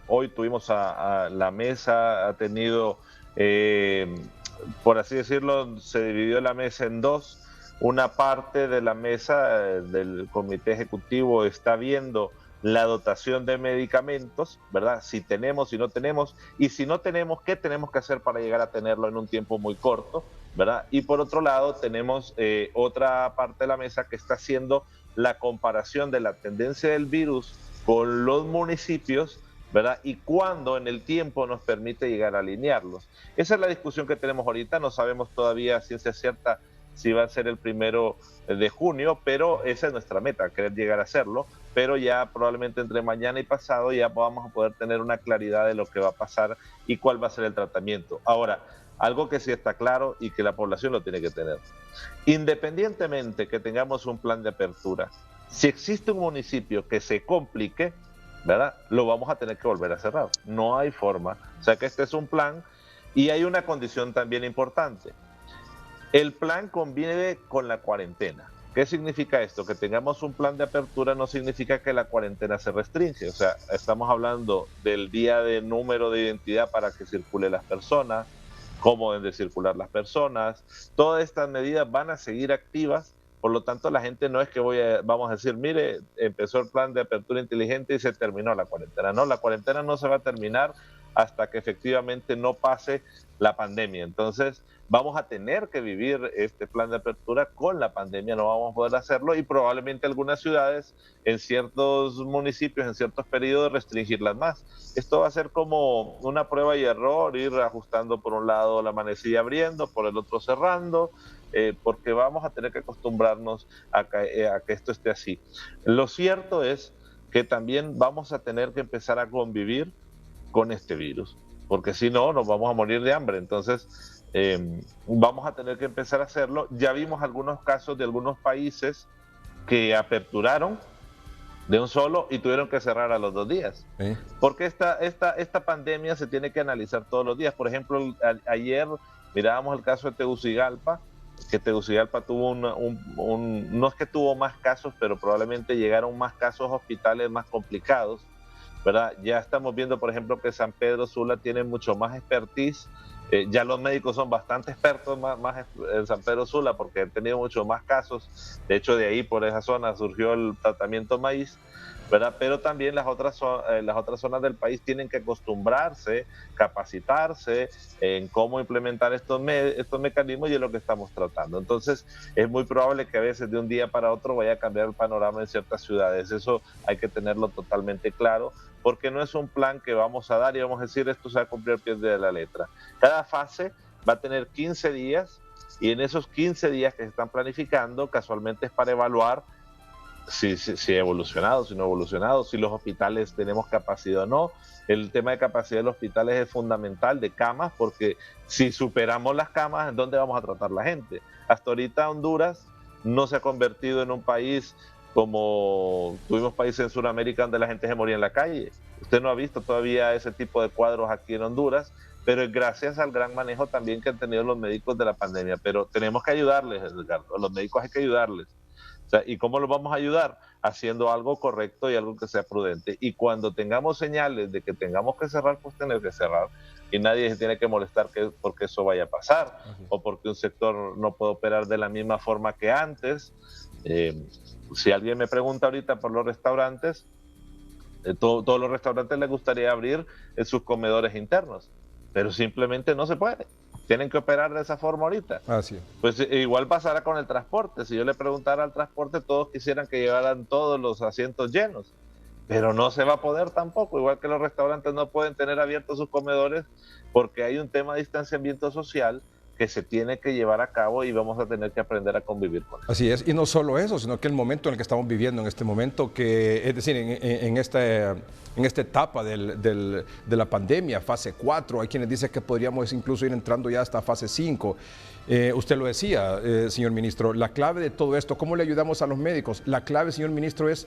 Hoy tuvimos a la mesa, ha tenido, por así decirlo, se dividió la mesa en dos. Una parte de la mesa del comité ejecutivo está viendo la dotación de medicamentos, ¿verdad? Si tenemos, si no tenemos, y si no tenemos, ¿qué tenemos que hacer para llegar a tenerlo en un tiempo muy corto, ¿verdad? Y por otro lado, tenemos otra parte de la mesa que está haciendo la comparación de la tendencia del virus con los municipios, ¿verdad? Y cuándo en el tiempo nos permite llegar a alinearlos. Esa es la discusión que tenemos ahorita, no sabemos todavía ciencia cierta si va a ser el 1 de junio, pero esa es nuestra meta, querer llegar a hacerlo, pero ya probablemente entre mañana y pasado ya vamos a poder tener una claridad de lo que va a pasar y cuál va a ser el tratamiento. Ahora, algo que sí está claro y que la población lo tiene que tener. Independientemente que tengamos un plan de apertura, si existe un municipio que se complique, ¿verdad?, lo vamos a tener que volver a cerrar. No hay forma. O sea que este es un plan y hay una condición también importante. El plan convive con la cuarentena. ¿Qué significa esto? Que tengamos un plan de apertura no significa que la cuarentena se restringe. O sea, estamos hablando del día de número de identidad para que circulen las personas, cómo deben de circular las personas. Todas estas medidas van a seguir activas. Por lo tanto, la gente no es que vamos a decir, mire, empezó el plan de apertura inteligente y se terminó la cuarentena. No, la cuarentena no se va a terminar hasta que efectivamente no pase la pandemia. Entonces, vamos a tener que vivir este plan de apertura con la pandemia, no vamos a poder hacerlo y probablemente algunas ciudades, en ciertos municipios, en ciertos periodos, restringirlas más. Esto va a ser como una prueba y error, ir ajustando por un lado la manecilla abriendo, por el otro cerrando, porque vamos a tener que acostumbrarnos a que esto esté así. Lo cierto es que también vamos a tener que empezar a convivir con este virus, porque si no, nos vamos a morir de hambre. Entonces, vamos a tener que empezar a hacerlo. Ya vimos algunos casos de algunos países que aperturaron de un solo y tuvieron que cerrar a los 2 días. ¿Sí? Porque esta pandemia se tiene que analizar todos los días. Por ejemplo, ayer mirábamos el caso de Tegucigalpa, que Tegucigalpa tuvo no es que tuvo más casos, pero probablemente llegaron más casos a hospitales más complicados, ¿verdad? Ya estamos viendo, por ejemplo, que San Pedro Sula tiene mucho más expertise. Ya los médicos son bastante expertos más en San Pedro Sula porque han tenido mucho más casos. De hecho, de ahí, por esa zona, surgió el tratamiento maíz, ¿verdad? Pero también las otras zonas del país tienen que acostumbrarse, capacitarse en cómo implementar estos mecanismos y es lo que estamos tratando. Entonces, es muy probable que a veces de un día para otro vaya a cambiar el panorama en ciertas ciudades. Eso hay que tenerlo totalmente claro, porque no es un plan que vamos a dar y vamos a decir esto se va a cumplir al pie de la letra. Cada fase va a tener 15 días y en esos 15 días que se están planificando, casualmente es para evaluar si ha evolucionado, si no ha evolucionado, si los hospitales tenemos capacidad o no. El tema de capacidad de los hospitales es fundamental, de camas, porque si superamos las camas, ¿en dónde vamos a tratar la gente? Hasta ahorita Honduras no se ha convertido en un país como tuvimos países en Sudamérica donde la gente se moría en la calle. Usted no ha visto todavía ese tipo de cuadros aquí en Honduras, pero es gracias al gran manejo también que han tenido los médicos de la pandemia. Pero tenemos que ayudarles, Edgardo. A los médicos hay que ayudarles. O sea, ¿y cómo los vamos a ayudar? Haciendo algo correcto y algo que sea prudente. Y cuando tengamos señales de que tengamos que cerrar, pues tener que cerrar. Y nadie se tiene que molestar porque eso vaya a pasar o porque un sector no puede operar de la misma forma que antes. Si alguien me pregunta ahorita por los restaurantes, Todos los restaurantes les gustaría abrir sus comedores internos, pero simplemente no se puede. Tienen que operar de esa forma ahorita. Así es. Pues igual pasará con el transporte. Si yo le preguntara al transporte, todos quisieran que llevaran todos los asientos llenos, pero no se va a poder tampoco. Igual que los restaurantes no pueden tener abiertos sus comedores porque hay un tema de distanciamiento social que se tiene que llevar a cabo y vamos a tener que aprender a convivir con eso. Así es, y no solo eso, sino que el momento en el que estamos viviendo en este momento, que es decir, en esta etapa de la pandemia, fase 4, hay quienes dicen que podríamos incluso ir entrando ya hasta fase 5. Usted lo decía, señor ministro, la clave de todo esto, ¿cómo le ayudamos a los médicos? La clave, señor ministro, es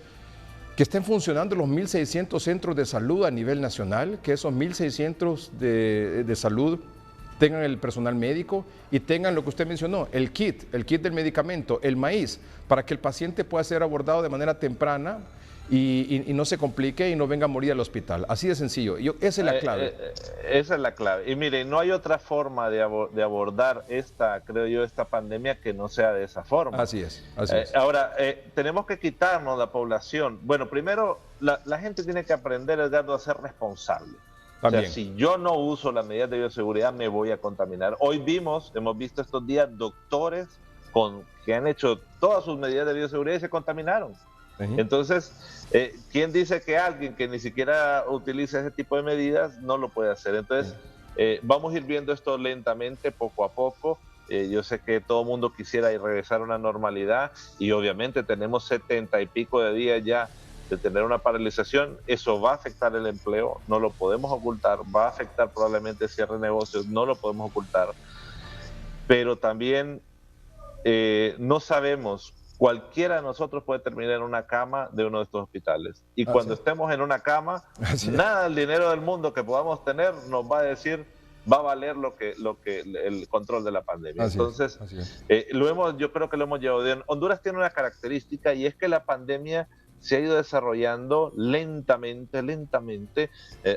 que estén funcionando los 1.600 centros de salud a nivel nacional, que esos 1.600 de salud tengan el personal médico y tengan lo que usted mencionó, el kit del medicamento, el maíz, para que el paciente pueda ser abordado de manera temprana y no se complique y no venga a morir al hospital. Así de sencillo. Esa es la clave. Esa es la clave. Y mire, no hay otra forma de abordar esta pandemia que no sea de esa forma. Así es. Ahora, tenemos que quitarnos la población. Bueno, primero, la gente tiene que aprender, Edgardo, a ser responsable. También. O sea, si yo no uso las medidas de bioseguridad, me voy a contaminar. Hemos visto estos días doctores que han hecho todas sus medidas de bioseguridad y se contaminaron. Entonces, ¿quién dice que alguien que ni siquiera utiliza ese tipo de medidas no lo puede hacer? Entonces, vamos a ir viendo esto lentamente, poco a poco. Yo sé que todo el mundo quisiera regresar a una normalidad y obviamente tenemos 70 y pico de días ya de tener una paralización. Eso va a afectar el empleo, no lo podemos ocultar, va a afectar probablemente el cierre de negocios, no lo podemos ocultar, pero también no sabemos, cualquiera de nosotros puede terminar en una cama de uno de estos hospitales y cuando estemos en una cama, nada del dinero del mundo que podamos tener nos va a decir, va a valer lo que el control de la pandemia. Entonces, yo creo que lo hemos llevado bien. Honduras tiene una característica y es que la pandemia se ha ido desarrollando lentamente.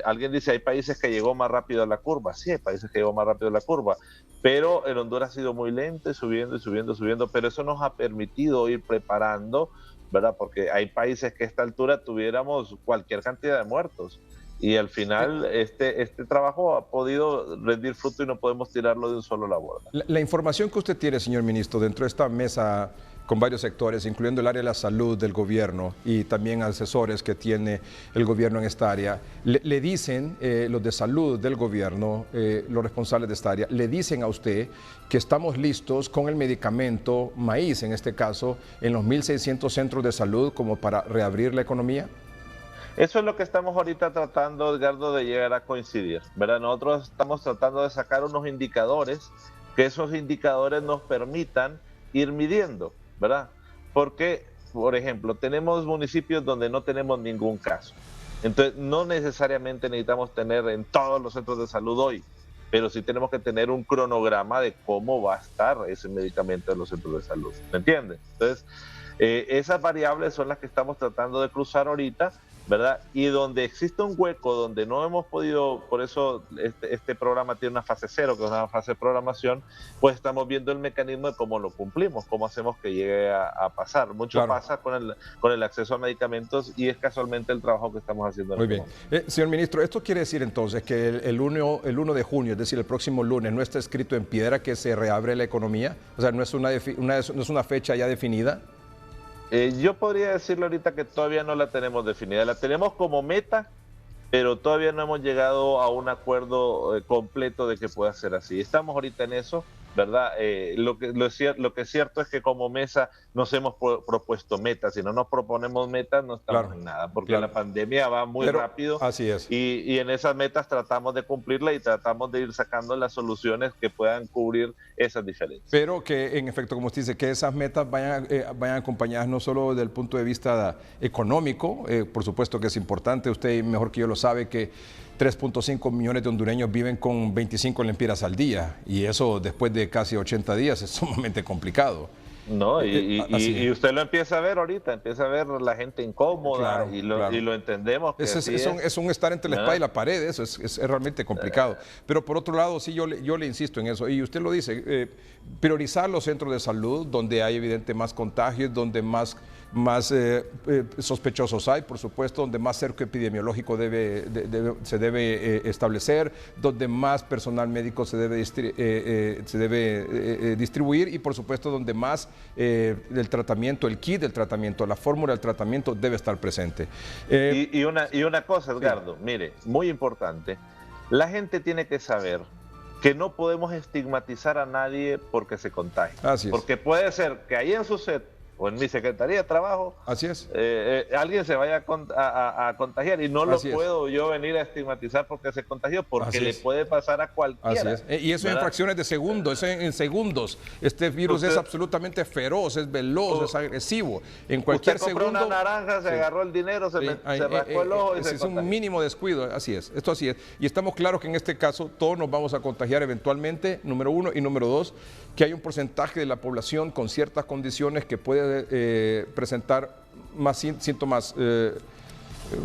Alguien dice, hay países que llegó más rápido a la curva. Sí, hay países que llegó más rápido a la curva, pero en Honduras ha sido muy lento, subiendo, pero eso nos ha permitido ir preparando, ¿verdad? Porque hay países que a esta altura tuviéramos cualquier cantidad de muertos. Y al final este trabajo ha podido rendir fruto y no podemos tirarlo de un solo la borda. La información que usted tiene, señor ministro, dentro de esta mesa con varios sectores, incluyendo el área de la salud del gobierno y también asesores que tiene el gobierno en esta área, le dicen los de salud del gobierno, los responsables de esta área, le dicen a usted que estamos listos con el medicamento maíz, en este caso, en los 1.600 centros de salud como para reabrir la economía. Eso es lo que estamos ahorita tratando, Edgardo, de llegar a coincidir, ¿verdad? Nosotros estamos tratando de sacar unos indicadores, que esos indicadores nos permitan ir midiendo, ¿verdad? Porque, por ejemplo, tenemos municipios donde no tenemos ningún caso. Entonces, no necesariamente necesitamos tener en todos los centros de salud hoy, pero sí tenemos que tener un cronograma de cómo va a estar ese medicamento en los centros de salud, ¿me entiendes? Entonces, esas variables son las que estamos tratando de cruzar ahorita, ¿verdad? Y donde existe un hueco, donde no hemos podido, por eso este programa tiene una fase 0, que es una fase de programación, pues estamos viendo el mecanismo de cómo lo cumplimos, cómo hacemos que llegue a pasar. Mucho pasa con el acceso a medicamentos y es casualmente el trabajo que estamos haciendo. Muy bien. Señor ministro, ¿esto quiere decir entonces que el 1 de junio, es decir, el próximo lunes, no está escrito en piedra que se reabre la economía? O sea, ¿no es una fecha ya definida? Yo podría decirle ahorita que todavía no la tenemos definida, la tenemos como meta, pero todavía no hemos llegado a un acuerdo completo de que pueda ser así. Estamos ahorita en eso, ¿verdad? Lo que es cierto es que como mesa nos hemos propuesto metas. Si no nos proponemos metas, no estamos en nada, porque la pandemia va muy rápido. Así es. Y en esas metas tratamos de cumplirla y tratamos de ir sacando las soluciones que puedan cubrir esas diferencias. Pero que, en efecto, como usted dice, que esas metas vayan acompañadas no solo desde el punto de vista económico, por supuesto que es importante, usted mejor que yo lo sabe, que 3.5 millones de hondureños viven con 25 lempiras al día, y eso después de casi 80 días es sumamente complicado. No, y usted lo empieza a ver ahorita, empieza a ver la gente incómoda y lo entendemos. Que es un estar entre la espada y la pared, eso es realmente complicado. Pero por otro lado, sí, yo le insisto en eso, y usted lo dice, priorizar los centros de salud donde hay evidente más contagios, donde más más sospechosos hay, por supuesto, donde más cerco epidemiológico se debe establecer, donde más personal médico se debe distribuir y, por supuesto, donde más el tratamiento, el kit del tratamiento, la fórmula del tratamiento debe estar presente. Y una cosa, Edgardo, mire, muy importante, la gente tiene que saber que no podemos estigmatizar a nadie porque se contagie. Así es. Porque puede ser que ahí en su set o en mi Secretaría de Trabajo, así es, alguien se vaya a contagiar y no así lo puedo yo venir a estigmatizar porque se contagió, porque le puede pasar a cualquiera. Así es. Y eso en fracciones de segundos, eso en segundos. Este virus es absolutamente feroz, es veloz, es agresivo. En cualquier usted compró segundo. una naranja, se agarró el dinero, se rascó el ojo y se contagió. Es un mínimo descuido, así es. Esto así es. Y estamos claros que en este caso todos nos vamos a contagiar eventualmente, número uno, y número dos, que hay un porcentaje de la población con ciertas condiciones que puede presentar más síntomas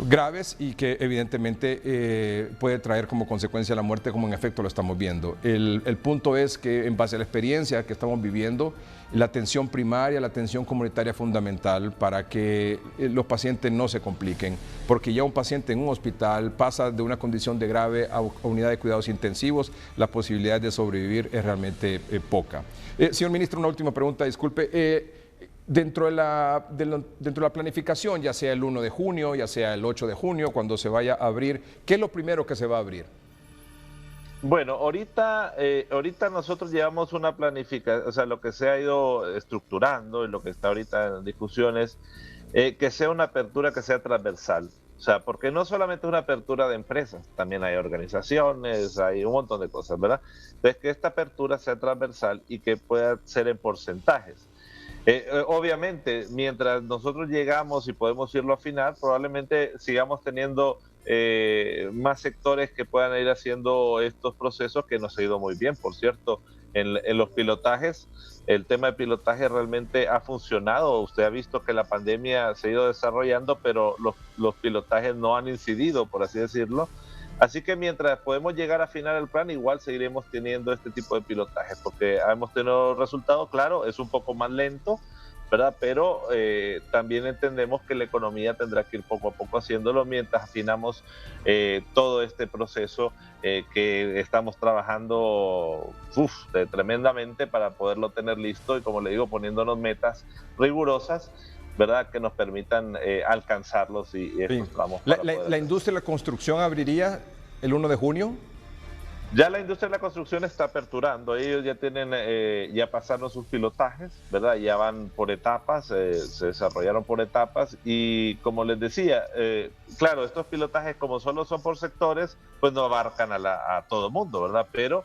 graves y que evidentemente puede traer como consecuencia la muerte, como en efecto lo estamos viendo. El punto es que en base a la experiencia que estamos viviendo, la atención primaria, la atención comunitaria es fundamental para que los pacientes no se compliquen, porque ya un paciente en un hospital pasa de una condición de grave a unidad de cuidados intensivos, la posibilidad de sobrevivir es realmente poca. Señor ministro, una última pregunta, disculpe. Dentro de la planificación, ya sea el 1 de junio, ya sea el 8 de junio, cuando se vaya a abrir, ¿qué es lo primero que se va a abrir? Bueno, ahorita nosotros llevamos una planificación, o sea, lo que se ha ido estructurando y lo que está ahorita en discusiones, que sea una apertura que sea transversal. O sea, porque no solamente es una apertura de empresas, también hay organizaciones, hay un montón de cosas, ¿verdad? Entonces, que esta apertura sea transversal y que pueda ser en porcentajes. Obviamente, mientras nosotros llegamos y podemos irlo a afinar, probablemente sigamos teniendo más sectores que puedan ir haciendo estos procesos, que nos ha ido muy bien, por cierto, en los pilotajes. El tema de pilotaje realmente ha funcionado. Usted ha visto que la pandemia se ha ido desarrollando, pero los pilotajes no han incidido, por así decirlo. Así que mientras podemos llegar a afinar el plan, igual seguiremos teniendo este tipo de pilotajes, porque hemos tenido resultados, claro, es un poco más lento, ¿verdad? Pero también entendemos que la economía tendrá que ir poco a poco haciéndolo mientras afinamos todo este proceso que estamos trabajando tremendamente para poderlo tener listo y, como le digo, poniéndonos metas rigurosas, ¿verdad?, que nos permitan alcanzarlos y estos tramos. ¿La industria de la construcción abriría el 1 de junio? Ya la industria de la construcción está aperturando, ellos ya tienen, ya pasaron sus pilotajes, ¿verdad? Ya van por etapas, se desarrollaron por etapas y, como les decía, claro, estos pilotajes, como solo son por sectores, pues no abarcan a todo el mundo, ¿verdad? Pero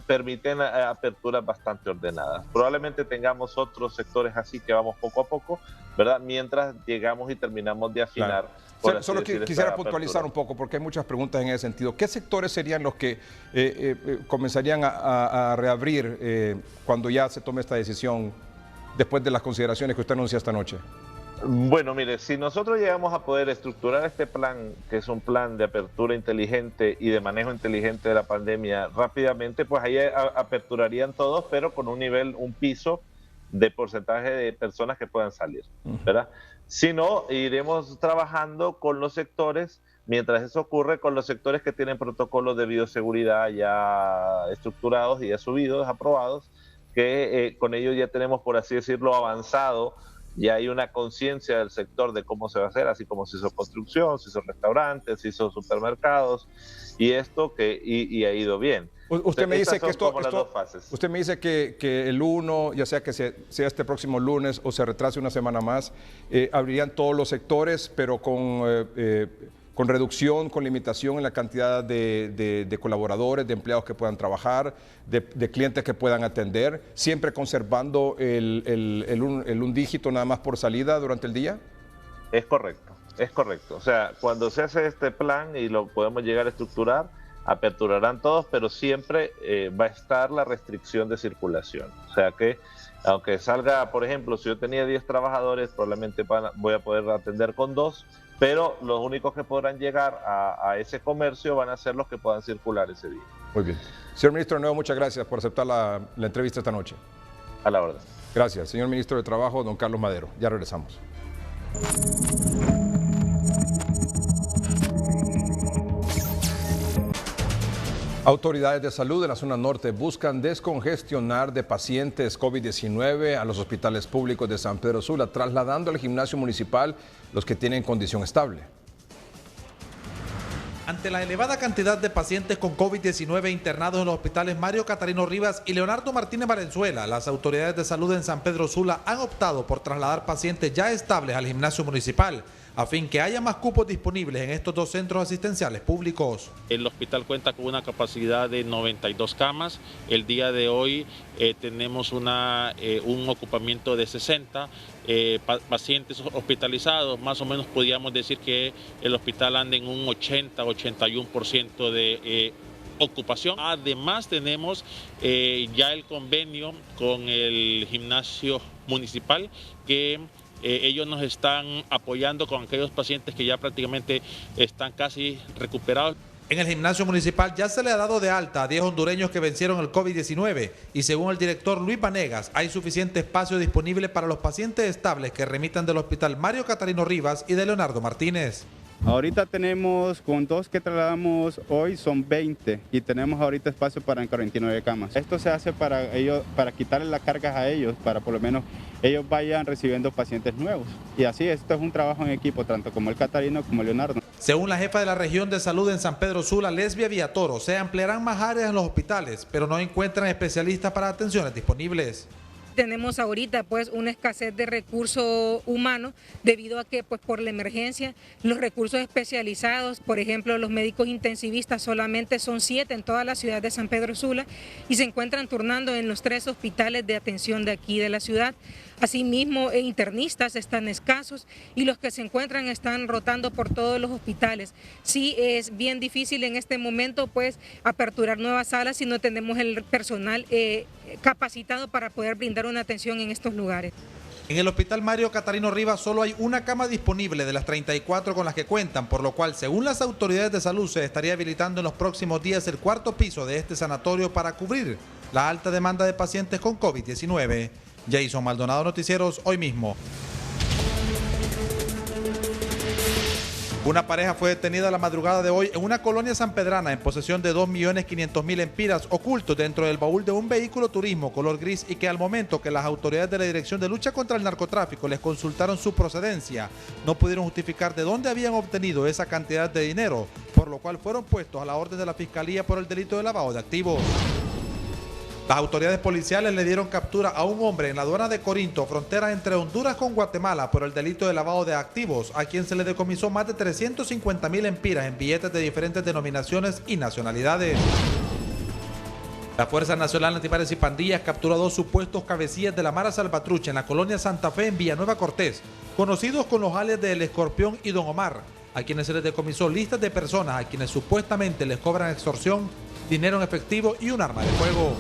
permiten aperturas bastante ordenadas. Probablemente tengamos otros sectores así que vamos poco a poco, ¿verdad? Mientras llegamos y terminamos de afinar. Claro. Solo quisiera puntualizar un poco, porque hay muchas preguntas en ese sentido. ¿Qué sectores serían los que comenzarían a reabrir cuando ya se tome esta decisión, después de las consideraciones que usted anunció esta noche? Bueno, mire, si nosotros llegamos a poder estructurar este plan, que es un plan de apertura inteligente y de manejo inteligente de la pandemia rápidamente, pues ahí aperturarían todos, pero con un piso de porcentaje de personas que puedan salir, ¿verdad? Si no, iremos trabajando con los sectores, mientras eso ocurre, con los sectores que tienen protocolos de bioseguridad ya estructurados y ya subidos, aprobados, que con ellos ya tenemos, por así decirlo, avanzado. Ya hay una conciencia del sector de cómo se va a hacer, así como se hizo construcción, se hizo restaurantes, se hizo supermercados, y esto y ha ido bien. Usted me dice que usted me dice que el 1, ya sea que sea este próximo lunes o se retrase una semana más, abrirían todos los sectores, pero con reducción, con limitación en la cantidad de colaboradores, de empleados que puedan trabajar, de clientes que puedan atender, siempre conservando un dígito nada más por salida durante el día. Es correcto, es correcto. O sea, cuando se hace este plan y lo podemos llegar a estructurar, aperturarán todos, pero siempre va a estar la restricción de circulación. O sea que, aunque salga, por ejemplo, si yo tenía 10 trabajadores, probablemente voy a poder atender con 2, pero los únicos que podrán llegar a ese comercio van a ser los que puedan circular ese día. Muy bien. Señor ministro, de nuevo, muchas gracias por aceptar la entrevista esta noche. A la orden. Gracias. Señor ministro de Trabajo, don Carlos Madero. Ya regresamos. Autoridades de salud de la zona norte buscan descongestionar de pacientes COVID-19 a los hospitales públicos de San Pedro Sula, trasladando al gimnasio municipal los que tienen condición estable. Ante la elevada cantidad de pacientes con COVID-19 internados en los hospitales Mario Catarino Rivas y Leonardo Martínez Valenzuela, las autoridades de salud en San Pedro Sula han optado por trasladar pacientes ya estables al gimnasio municipal, a fin que haya más cupos disponibles en estos dos centros asistenciales públicos. El hospital cuenta con una capacidad de 92 camas. El día de hoy tenemos un ocupamiento de 60 pacientes hospitalizados. Más o menos podríamos decir que el hospital anda en un 80-81% de ocupación. Además tenemos ya el convenio con el gimnasio municipal que ellos nos están apoyando con aquellos pacientes que ya prácticamente están casi recuperados. En el gimnasio municipal ya se le ha dado de alta a 10 hondureños que vencieron el COVID-19 y según el director Luis Vanegas hay suficiente espacio disponible para los pacientes estables que remitan del hospital Mario Catarino Rivas y de Leonardo Martínez. Ahorita tenemos, con 2 que trasladamos hoy, son 20 y tenemos ahorita espacio para 49 camas. Esto se hace para ellos, para quitarle las cargas a ellos, para por lo menos ellos vayan recibiendo pacientes nuevos. Y así, esto es un trabajo en equipo, tanto como el Catarino como el Leonardo. Según la jefa de la región de salud en San Pedro Sula, Lesbia Villatoro, se ampliarán más áreas en los hospitales, pero no encuentran especialistas para atenciones disponibles. Tenemos ahorita pues una escasez de recursos humanos debido a que pues por la emergencia los recursos especializados, por ejemplo los médicos intensivistas solamente son 7 en toda la ciudad de San Pedro Sula y se encuentran turnando en los 3 hospitales de atención de aquí de la ciudad. Asimismo, internistas están escasos y los que se encuentran están rotando por todos los hospitales. Sí, es bien difícil en este momento pues aperturar nuevas salas si no tenemos el personal capacitado para poder brindar una atención en estos lugares. En el hospital Mario Catarino Rivas solo hay una cama disponible de las 34 con las que cuentan, por lo cual, según las autoridades de salud, se estaría habilitando en los próximos días el 4º piso de este sanatorio para cubrir la alta demanda de pacientes con COVID-19. Jason Maldonado, Noticieros, hoy mismo. Una pareja fue detenida la madrugada de hoy en una colonia sanpedrana en posesión de 2.500.000 lempiras ocultos dentro del baúl de un vehículo turismo color gris y que al momento que las autoridades de la Dirección de Lucha contra el Narcotráfico les consultaron su procedencia, no pudieron justificar de dónde habían obtenido esa cantidad de dinero, por lo cual fueron puestos a la orden de la Fiscalía por el delito de lavado de activos. Las autoridades policiales le dieron captura a un hombre en la aduana de Corinto, frontera entre Honduras con Guatemala, por el delito de lavado de activos, a quien se le decomisó más de 350.000 lempiras en billetes de diferentes denominaciones y nacionalidades. La Fuerza Nacional Antibares y Pandillas capturó a 2 supuestos cabecillas de la Mara Salvatrucha en la colonia Santa Fe en Villanueva Cortés, conocidos con los alias de El Escorpión y Don Omar, a quienes se les decomisó listas de personas a quienes supuestamente les cobran extorsión, dinero en efectivo y un arma de fuego.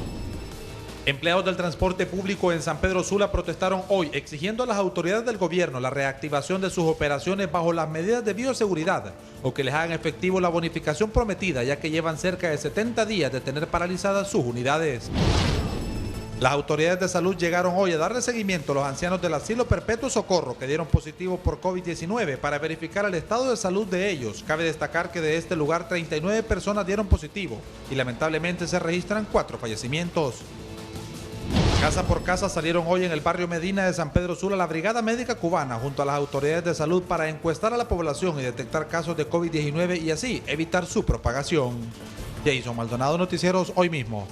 Empleados del transporte público en San Pedro Sula protestaron hoy exigiendo a las autoridades del gobierno la reactivación de sus operaciones bajo las medidas de bioseguridad o que les hagan efectivo la bonificación prometida, ya que llevan cerca de 70 días de tener paralizadas sus unidades. Las autoridades de salud llegaron hoy a darle seguimiento a los ancianos del Asilo Perpetuo Socorro que dieron positivo por COVID-19 para verificar el estado de salud de ellos. Cabe destacar que de este lugar 39 personas dieron positivo y lamentablemente se registran 4 fallecimientos. Casa por casa salieron hoy en el barrio Medina de San Pedro Sula la Brigada Médica Cubana junto a las autoridades de salud para encuestar a la población y detectar casos de COVID-19 y así evitar su propagación. Jason Maldonado, Noticieros, hoy mismo.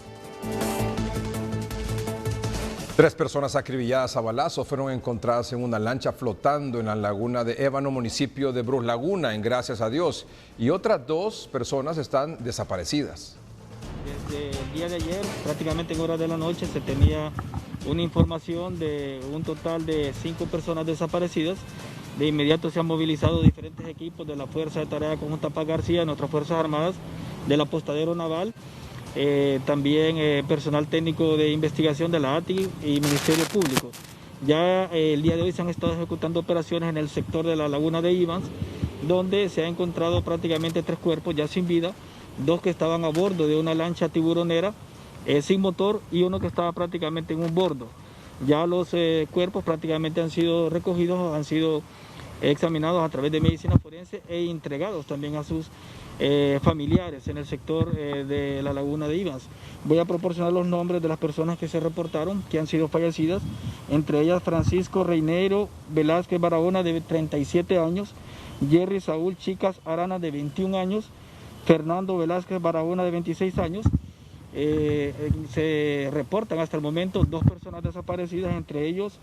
3 personas acribilladas a balazos fueron encontradas en una lancha flotando en la laguna de Ébano, municipio de Brus Laguna, en Gracias a Dios, y otras 2 personas están desaparecidas. Desde el día de ayer, prácticamente en horas de la noche, se tenía una información de un total de 5 personas desaparecidas. De inmediato se han movilizado diferentes equipos de la Fuerza de Tarea Conjunta Paz García, nuestras Fuerzas Armadas, del Apostadero Naval, también personal técnico de investigación de la ATI y Ministerio Público. Ya el día de hoy se han estado ejecutando operaciones en el sector de la laguna de Ivans, donde se han encontrado prácticamente 3 cuerpos ya sin vida, 2 que estaban a bordo de una lancha tiburonera sin motor y uno que estaba prácticamente en un bordo. Ya los cuerpos prácticamente han sido recogidos, han sido examinados a través de medicina forense e entregados también a sus familiares en el sector de la laguna de Ivans. Voy a proporcionar los nombres de las personas que se reportaron, que han sido fallecidas, entre ellas Francisco Reinero Velázquez Barahona, de 37 años, Jerry Saúl Chicas Arana, de 21 años, Fernando Velázquez Barahona, de 26 años. Se reportan hasta el momento 2 personas desaparecidas, entre ellos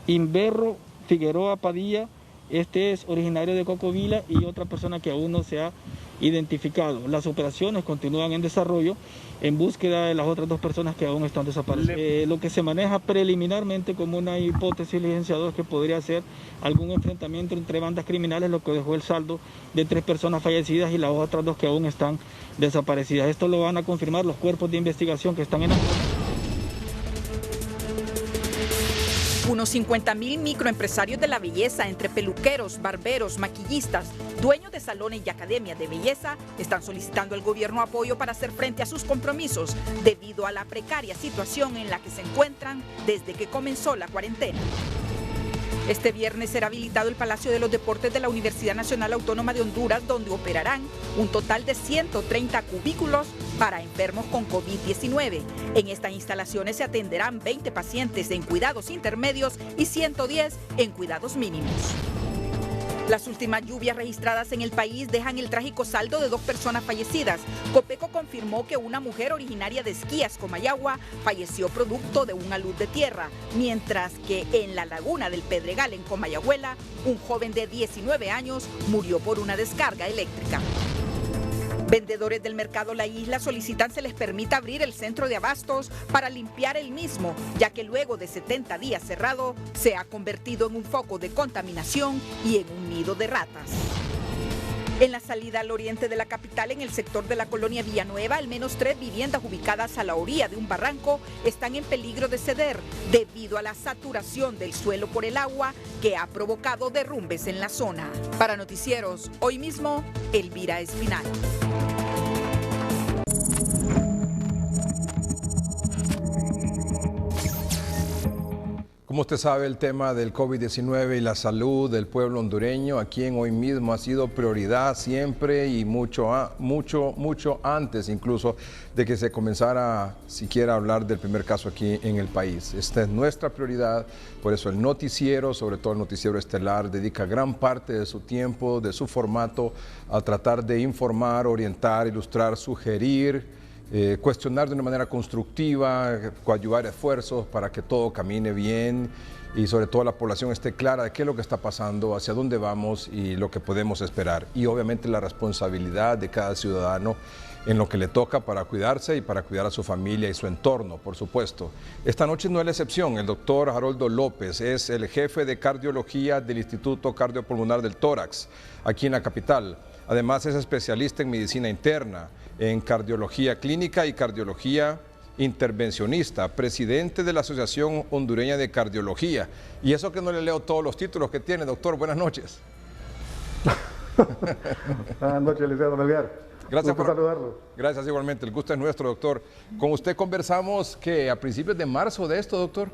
Inverro Figueroa Padilla, este es originario de Cocovila, y otra persona que aún no se ha identificado. Las operaciones continúan en desarrollo en búsqueda de las otras 2 personas que aún están desaparecidas. Lo que se maneja preliminarmente como una hipótesis, licenciado, es que podría ser algún enfrentamiento entre bandas criminales, lo que dejó el saldo de 3 personas fallecidas y las otras 2 que aún están desaparecidas. Esto lo van a confirmar los cuerpos de investigación que están en la zona. Unos 50.000 microempresarios de la belleza, entre peluqueros, barberos, maquillistas, dueños de salones y academias de belleza, están solicitando al gobierno apoyo para hacer frente a sus compromisos debido a la precaria situación en la que se encuentran desde que comenzó la cuarentena. Este viernes será habilitado el Palacio de los Deportes de la Universidad Nacional Autónoma de Honduras, donde operarán un total de 130 cubículos para enfermos con COVID-19. En estas instalaciones se atenderán 20 pacientes en cuidados intermedios y 110 en cuidados mínimos. Las últimas lluvias registradas en el país dejan el trágico saldo de 2 personas fallecidas. Copeco confirmó que una mujer originaria de Esquías, Comayagua, falleció producto de un alud de tierra, mientras que en la laguna del Pedregal, en Comayagüela, un joven de 19 años murió por una descarga eléctrica. Vendedores del mercado La Isla solicitan se les permita abrir el centro de abastos para limpiar el mismo, ya que luego de 70 días cerrado se ha convertido en un foco de contaminación y en un nido de ratas. En la salida al oriente de la capital, en el sector de la colonia Villanueva, al menos 3 viviendas ubicadas a la orilla de un barranco están en peligro de ceder debido a la saturación del suelo por el agua que ha provocado derrumbes en la zona. Para Noticieros, hoy mismo, Elvira Espinal. Como usted sabe, el tema del COVID-19 y la salud del pueblo hondureño aquí en Hoy Mismo ha sido prioridad siempre y mucho antes incluso de que se comenzara siquiera a hablar del primer caso aquí en el país. Esta es nuestra prioridad, por eso el noticiero, sobre todo el noticiero estelar, dedica gran parte de su tiempo, de su formato, a tratar de informar, orientar, ilustrar, sugerir, cuestionar de una manera constructiva, coadyuvar esfuerzos para que todo camine bien y sobre todo la población esté clara de qué es lo que está pasando, hacia dónde vamos y lo que podemos esperar. Y obviamente la responsabilidad de cada ciudadano en lo que le toca para cuidarse y para cuidar a su familia y su entorno, por supuesto. Esta noche no es la excepción. El doctor Haroldo López es el jefe de cardiología del Instituto Cardiopulmonar del Tórax, aquí en la capital. Además es especialista en medicina interna, en cardiología clínica y cardiología intervencionista, presidente de la Asociación Hondureña de Cardiología. Y eso que no le leo todos los títulos que tiene, doctor. Buenas noches. Buenas noches, licenciado Melgar. Gracias por saludarlo. Gracias igualmente, el gusto es nuestro, doctor. Con usted conversamos que a principios de marzo de esto, doctor.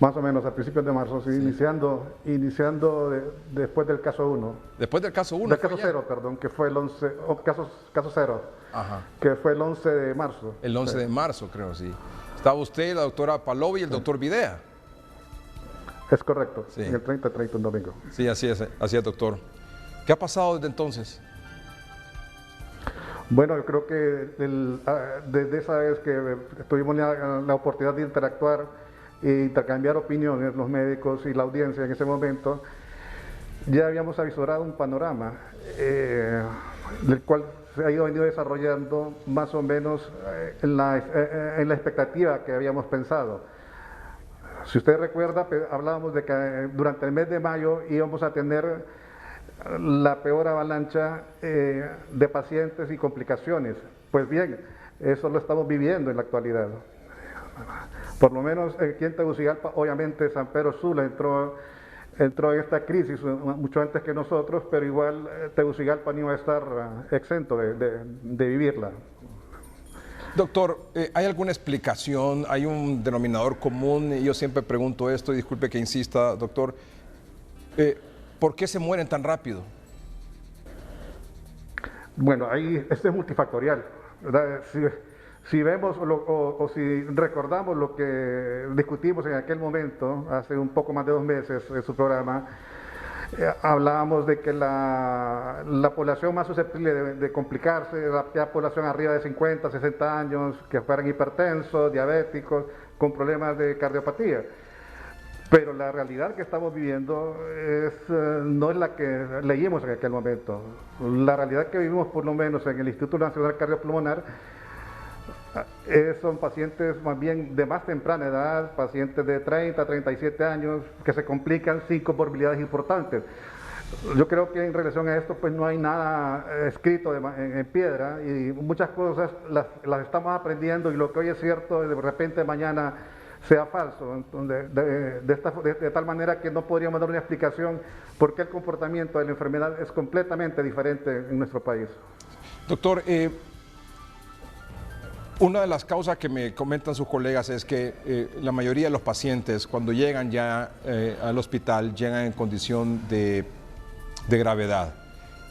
Más o menos a principios de marzo, sí. iniciando después del caso 1. Después del caso 1. Del caso 0, perdón, que fue el 11, caso 0, ajá, que fue el 11 de marzo. El 11 de marzo, creo, sí. Estaba usted, la doctora Palovi y el doctor Videa. Es correcto, sí. En el 30 un domingo. Sí, así es, doctor. ¿Qué ha pasado desde entonces? Bueno, yo creo que desde esa vez que tuvimos la oportunidad de interactuar e intercambiar opiniones los médicos y la audiencia en ese momento, ya habíamos avisorado un panorama del cual se ha venido desarrollando más o menos en la expectativa que habíamos pensado. Si usted recuerda, hablábamos de que durante el mes de mayo íbamos a tener la peor avalancha de pacientes y complicaciones. Pues bien, eso lo estamos viviendo en la actualidad. Por lo menos aquí en Tegucigalpa, obviamente San Pedro Sula entró en esta crisis mucho antes que nosotros, pero igual Tegucigalpa no iba a estar exento de vivirla. Doctor, ¿hay alguna explicación? ¿Hay un denominador común? Y yo siempre pregunto esto, y disculpe que insista, doctor. ¿Por qué se mueren tan rápido? Bueno, ahí esto es multifactorial, ¿verdad? Si vemos o si recordamos lo que discutimos en aquel momento, hace un poco más de 2 meses en su programa, hablábamos de que la población más susceptible de complicarse era la población arriba de 50, 60 años, que fueran hipertensos, diabéticos, con problemas de cardiopatía. Pero la realidad que estamos viviendo no es la que leímos en aquel momento. La realidad que vivimos, por lo menos en el Instituto Nacional Cardiopulmonar, son pacientes más bien de más temprana edad, pacientes de 30, 37 años, que se complican sin comorbilidades importantes. Yo creo que en relación a esto pues no hay nada escrito en piedra, y muchas cosas las estamos aprendiendo, y lo que hoy es cierto de repente mañana sea falso, de tal manera que no podríamos dar una explicación por qué el comportamiento de la enfermedad es completamente diferente en nuestro país. Doctor, una de las causas que me comentan sus colegas es que la mayoría de los pacientes, cuando llegan ya al hospital, llegan en condición de gravedad.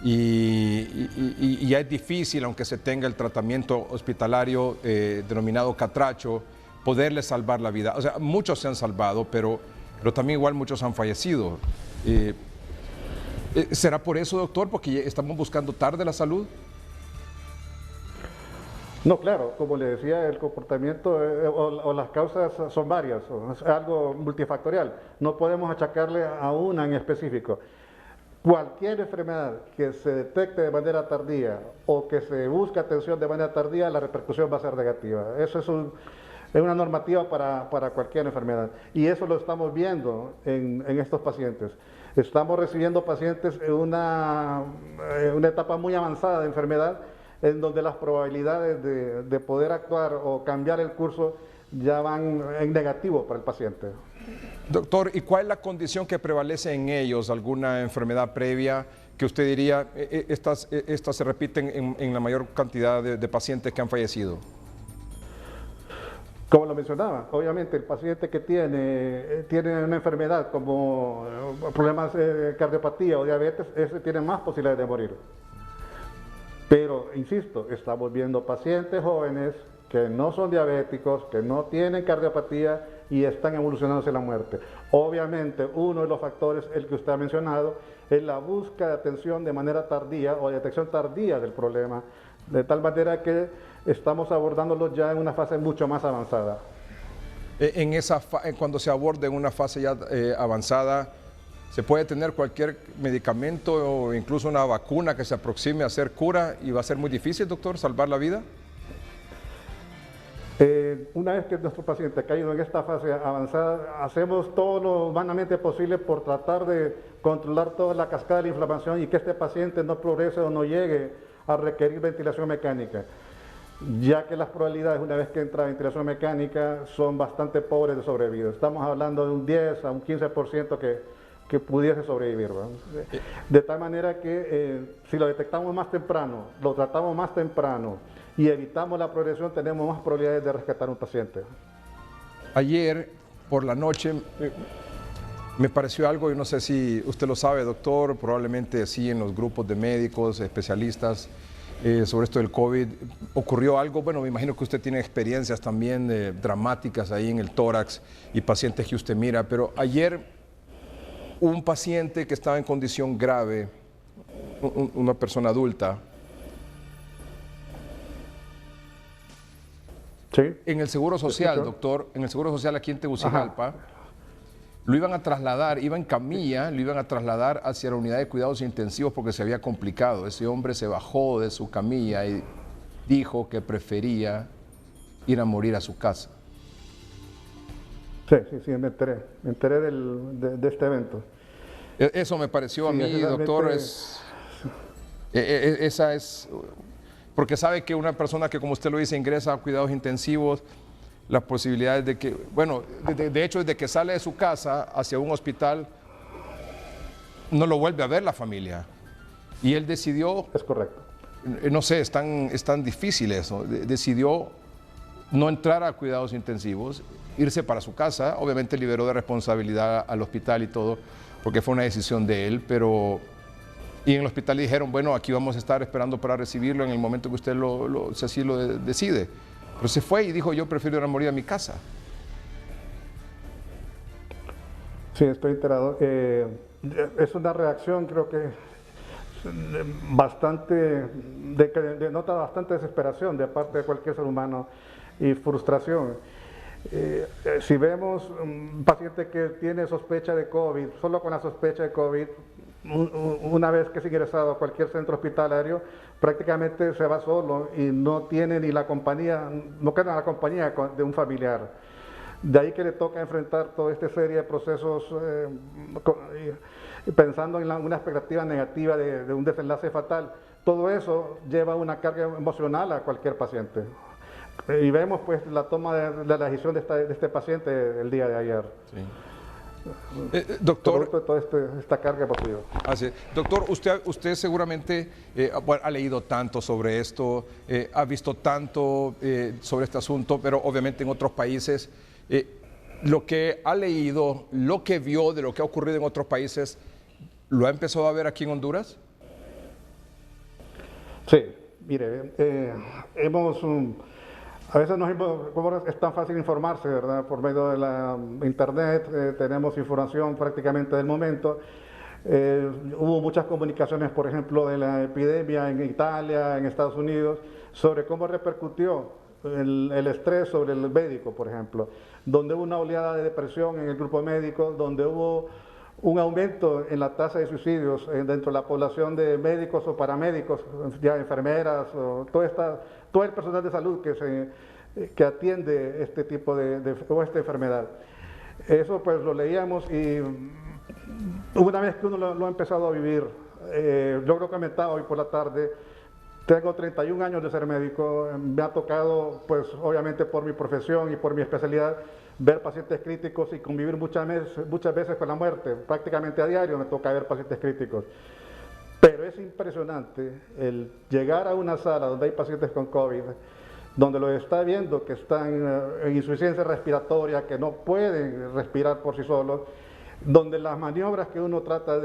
Y ya es difícil, aunque se tenga el tratamiento hospitalario denominado catracho, poderles salvar la vida. O sea, muchos se han salvado, pero también igual muchos han fallecido. ¿Será por eso, doctor, porque estamos buscando tarde la salud? No, claro, como le decía, el comportamiento o las causas son varias, es algo multifactorial. No podemos achacarle a una en específico. Cualquier enfermedad que se detecte de manera tardía o que se busque atención de manera tardía, la repercusión va a ser negativa. Eso es una normativa para cualquier enfermedad, y eso lo estamos viendo en estos pacientes. Estamos recibiendo pacientes en una etapa muy avanzada de enfermedad, en donde las probabilidades de poder actuar o cambiar el curso ya van en negativo para el paciente. Doctor, ¿y cuál es la condición que prevalece en ellos? ¿Alguna enfermedad previa que usted diría, estas se repiten en la mayor cantidad de pacientes que han fallecido? Como lo mencionaba, obviamente el paciente que tiene una enfermedad como problemas de cardiopatía o diabetes, ese tiene más posibilidades de morir. Pero, insisto, estamos viendo pacientes jóvenes que no son diabéticos, que no tienen cardiopatía y están evolucionando hacia la muerte. Obviamente, uno de los factores, el que usted ha mencionado, es la búsqueda de atención de manera tardía o detección tardía del problema, de tal manera que estamos abordándolo ya en una fase mucho más avanzada. Cuando se aborda en una fase ya avanzada, ¿se puede tener cualquier medicamento o incluso una vacuna que se aproxime a hacer cura y va a ser muy difícil, doctor, salvar la vida? Una vez que nuestro paciente ha caído en esta fase avanzada, hacemos todo lo humanamente posible por tratar de controlar toda la cascada de la inflamación y que este paciente no progrese o no llegue a requerir ventilación mecánica, ya que las probabilidades una vez que entra ventilación mecánica son bastante pobres de sobrevivir. Estamos hablando de un 10 a un 15% que pudiese sobrevivir, ¿verdad? De tal manera que si lo detectamos más temprano, lo tratamos más temprano y evitamos la progresión, tenemos más probabilidades de rescatar a un paciente. Ayer por la noche me pareció algo, y no sé si usted lo sabe, doctor, probablemente sí en los grupos de médicos, especialistas sobre esto del COVID, ocurrió algo, bueno, me imagino que usted tiene experiencias también dramáticas ahí en el tórax y pacientes que usted mira, pero ayer un paciente que estaba en condición grave, una persona adulta, ¿sí? En el Seguro Social, doctor, en el Seguro Social aquí en Tegucigalpa, lo iban a trasladar, iba en camilla, lo iban a trasladar hacia la unidad de cuidados intensivos porque se había complicado. Ese hombre se bajó de su camilla y dijo que prefería ir a morir a su casa. Sí, me enteré de este evento. Eso me pareció a mí, doctor, esa es, porque sabe que una persona que, como usted lo dice, ingresa a cuidados intensivos, las posibilidades de que, bueno, de hecho, desde que sale de su casa hacia un hospital, no lo vuelve a ver la familia. Y él decidió... Es correcto. No sé, es tan difícil eso. Decidió no entrar a cuidados intensivos, irse para su casa. Obviamente liberó de responsabilidad al hospital y todo, porque fue una decisión de él, pero... Y en el hospital le dijeron, bueno, aquí vamos a estar esperando para recibirlo en el momento que usted si así lo decide. Pero se fue y dijo, yo prefiero ir a morir a mi casa. Sí, estoy enterado. Es una reacción, creo que bastante, denota bastante desesperación de parte de cualquier ser humano y frustración. Si vemos un paciente que tiene sospecha de COVID, solo con la sospecha de COVID, una vez que es ingresado a cualquier centro hospitalario, prácticamente se va solo y no tiene ni la compañía, no queda la compañía de un familiar. De ahí que le toca enfrentar toda esta serie de procesos pensando en una expectativa negativa de un desenlace fatal. Todo eso lleva una carga emocional a cualquier paciente. Y vemos pues la toma de la decisión de este paciente el día de ayer. Sí. Doctor, toda esta carga emotiva. Así, doctor, usted seguramente ha leído tanto sobre esto, ha visto tanto sobre este asunto, pero obviamente en otros países, lo que ha leído, lo que vio de lo que ha ocurrido en otros países, ¿lo ha empezado a ver aquí en Honduras? Sí, mire, a veces como es tan fácil informarse, ¿verdad? Por medio de la internet, tenemos información prácticamente del momento. Hubo muchas comunicaciones, por ejemplo, de la epidemia en Italia, en Estados Unidos, sobre cómo repercutió el estrés sobre el médico, por ejemplo, donde hubo una oleada de depresión en el grupo médico, donde hubo un aumento en la tasa de suicidios dentro de la población de médicos o paramédicos, ya enfermeras, o todo el personal de salud que atiende este tipo o esta enfermedad. Eso pues lo leíamos y una vez que uno lo ha empezado a vivir, yo lo comentaba hoy por la tarde, tengo 31 años de ser médico, me ha tocado pues obviamente por mi profesión y por mi especialidad ver pacientes críticos y convivir muchas veces con la muerte, prácticamente a diario me toca ver pacientes críticos. Pero es impresionante el llegar a una sala donde hay pacientes con COVID, donde los está viendo que están en insuficiencia respiratoria, que no pueden respirar por sí solos, donde las maniobras que uno trata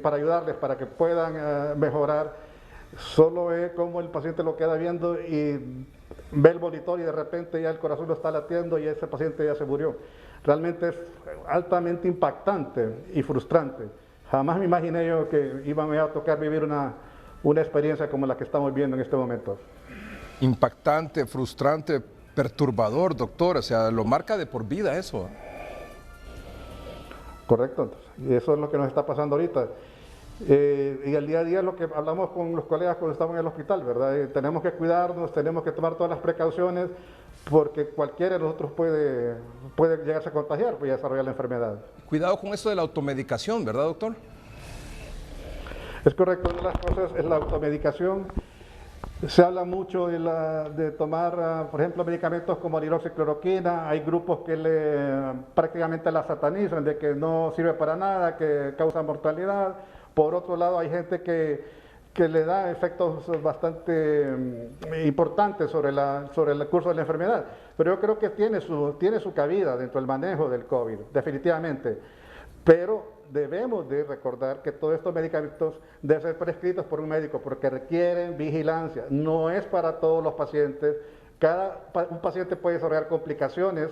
para ayudarles, para que puedan mejorar, solo ve cómo el paciente lo queda viendo y ve el monitor y de repente ya el corazón lo está latiendo y ese paciente ya se murió. Realmente es altamente impactante y frustrante. Jamás me imaginé yo que me iba a tocar vivir una experiencia como la que estamos viendo en este momento. Impactante, frustrante, perturbador, doctor, o sea, lo marca de por vida eso. Correcto, y eso es lo que nos está pasando ahorita. Y el día a día es lo que hablamos con los colegas cuando estamos en el hospital, ¿verdad? Tenemos que cuidarnos, tenemos que tomar todas las precauciones, porque cualquiera de nosotros puede llegarse a contagiar, puede desarrollar la enfermedad. Cuidado con eso de la automedicación, ¿verdad, doctor? Es correcto, una de las cosas es la automedicación. Se habla mucho de tomar, por ejemplo, medicamentos como la hidroxicloroquina. Hay grupos que prácticamente la satanizan, de que no sirve para nada, que causa mortalidad. Por otro lado, hay gente que le da efectos bastante importantes sobre el curso de la enfermedad. Pero yo creo que tiene su cabida dentro del manejo del COVID, definitivamente. Pero debemos de recordar que todos estos medicamentos deben ser prescritos por un médico porque requieren vigilancia. No es para todos los pacientes. Un paciente puede desarrollar complicaciones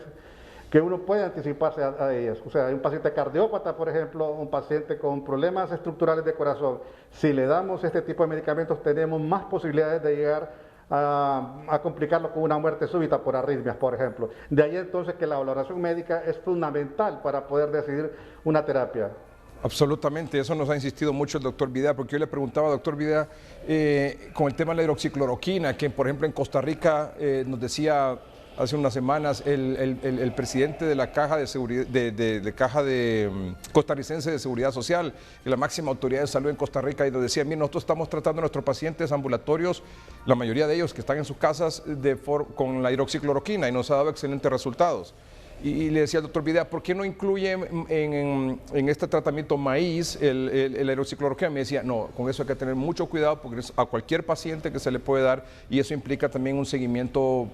que uno puede anticiparse a ellas. O sea, un paciente cardiópata, por ejemplo, un paciente con problemas estructurales de corazón, si le damos este tipo de medicamentos tenemos más posibilidades de llegar a complicarlo con una muerte súbita por arritmias, por ejemplo. De ahí entonces que la valoración médica es fundamental para poder decidir una terapia. Absolutamente, eso nos ha insistido mucho el doctor Videa, porque yo le preguntaba, doctor Videa, con el tema de la hidroxicloroquina, que por ejemplo en Costa Rica nos decía hace unas semanas el presidente de la Caja de Seguridad, Costarricense de Seguridad Social, y la máxima autoridad de salud en Costa Rica, y nos decía, mira, nosotros estamos tratando a nuestros pacientes ambulatorios, la mayoría de ellos que están en sus casas con la hidroxicloroquina, y nos ha dado excelentes resultados. Y le decía al doctor Videa, ¿por qué no incluye en este tratamiento maíz el hidroxicloroquina? Me decía, no, con eso hay que tener mucho cuidado porque es a cualquier paciente que se le puede dar y eso implica también un seguimiento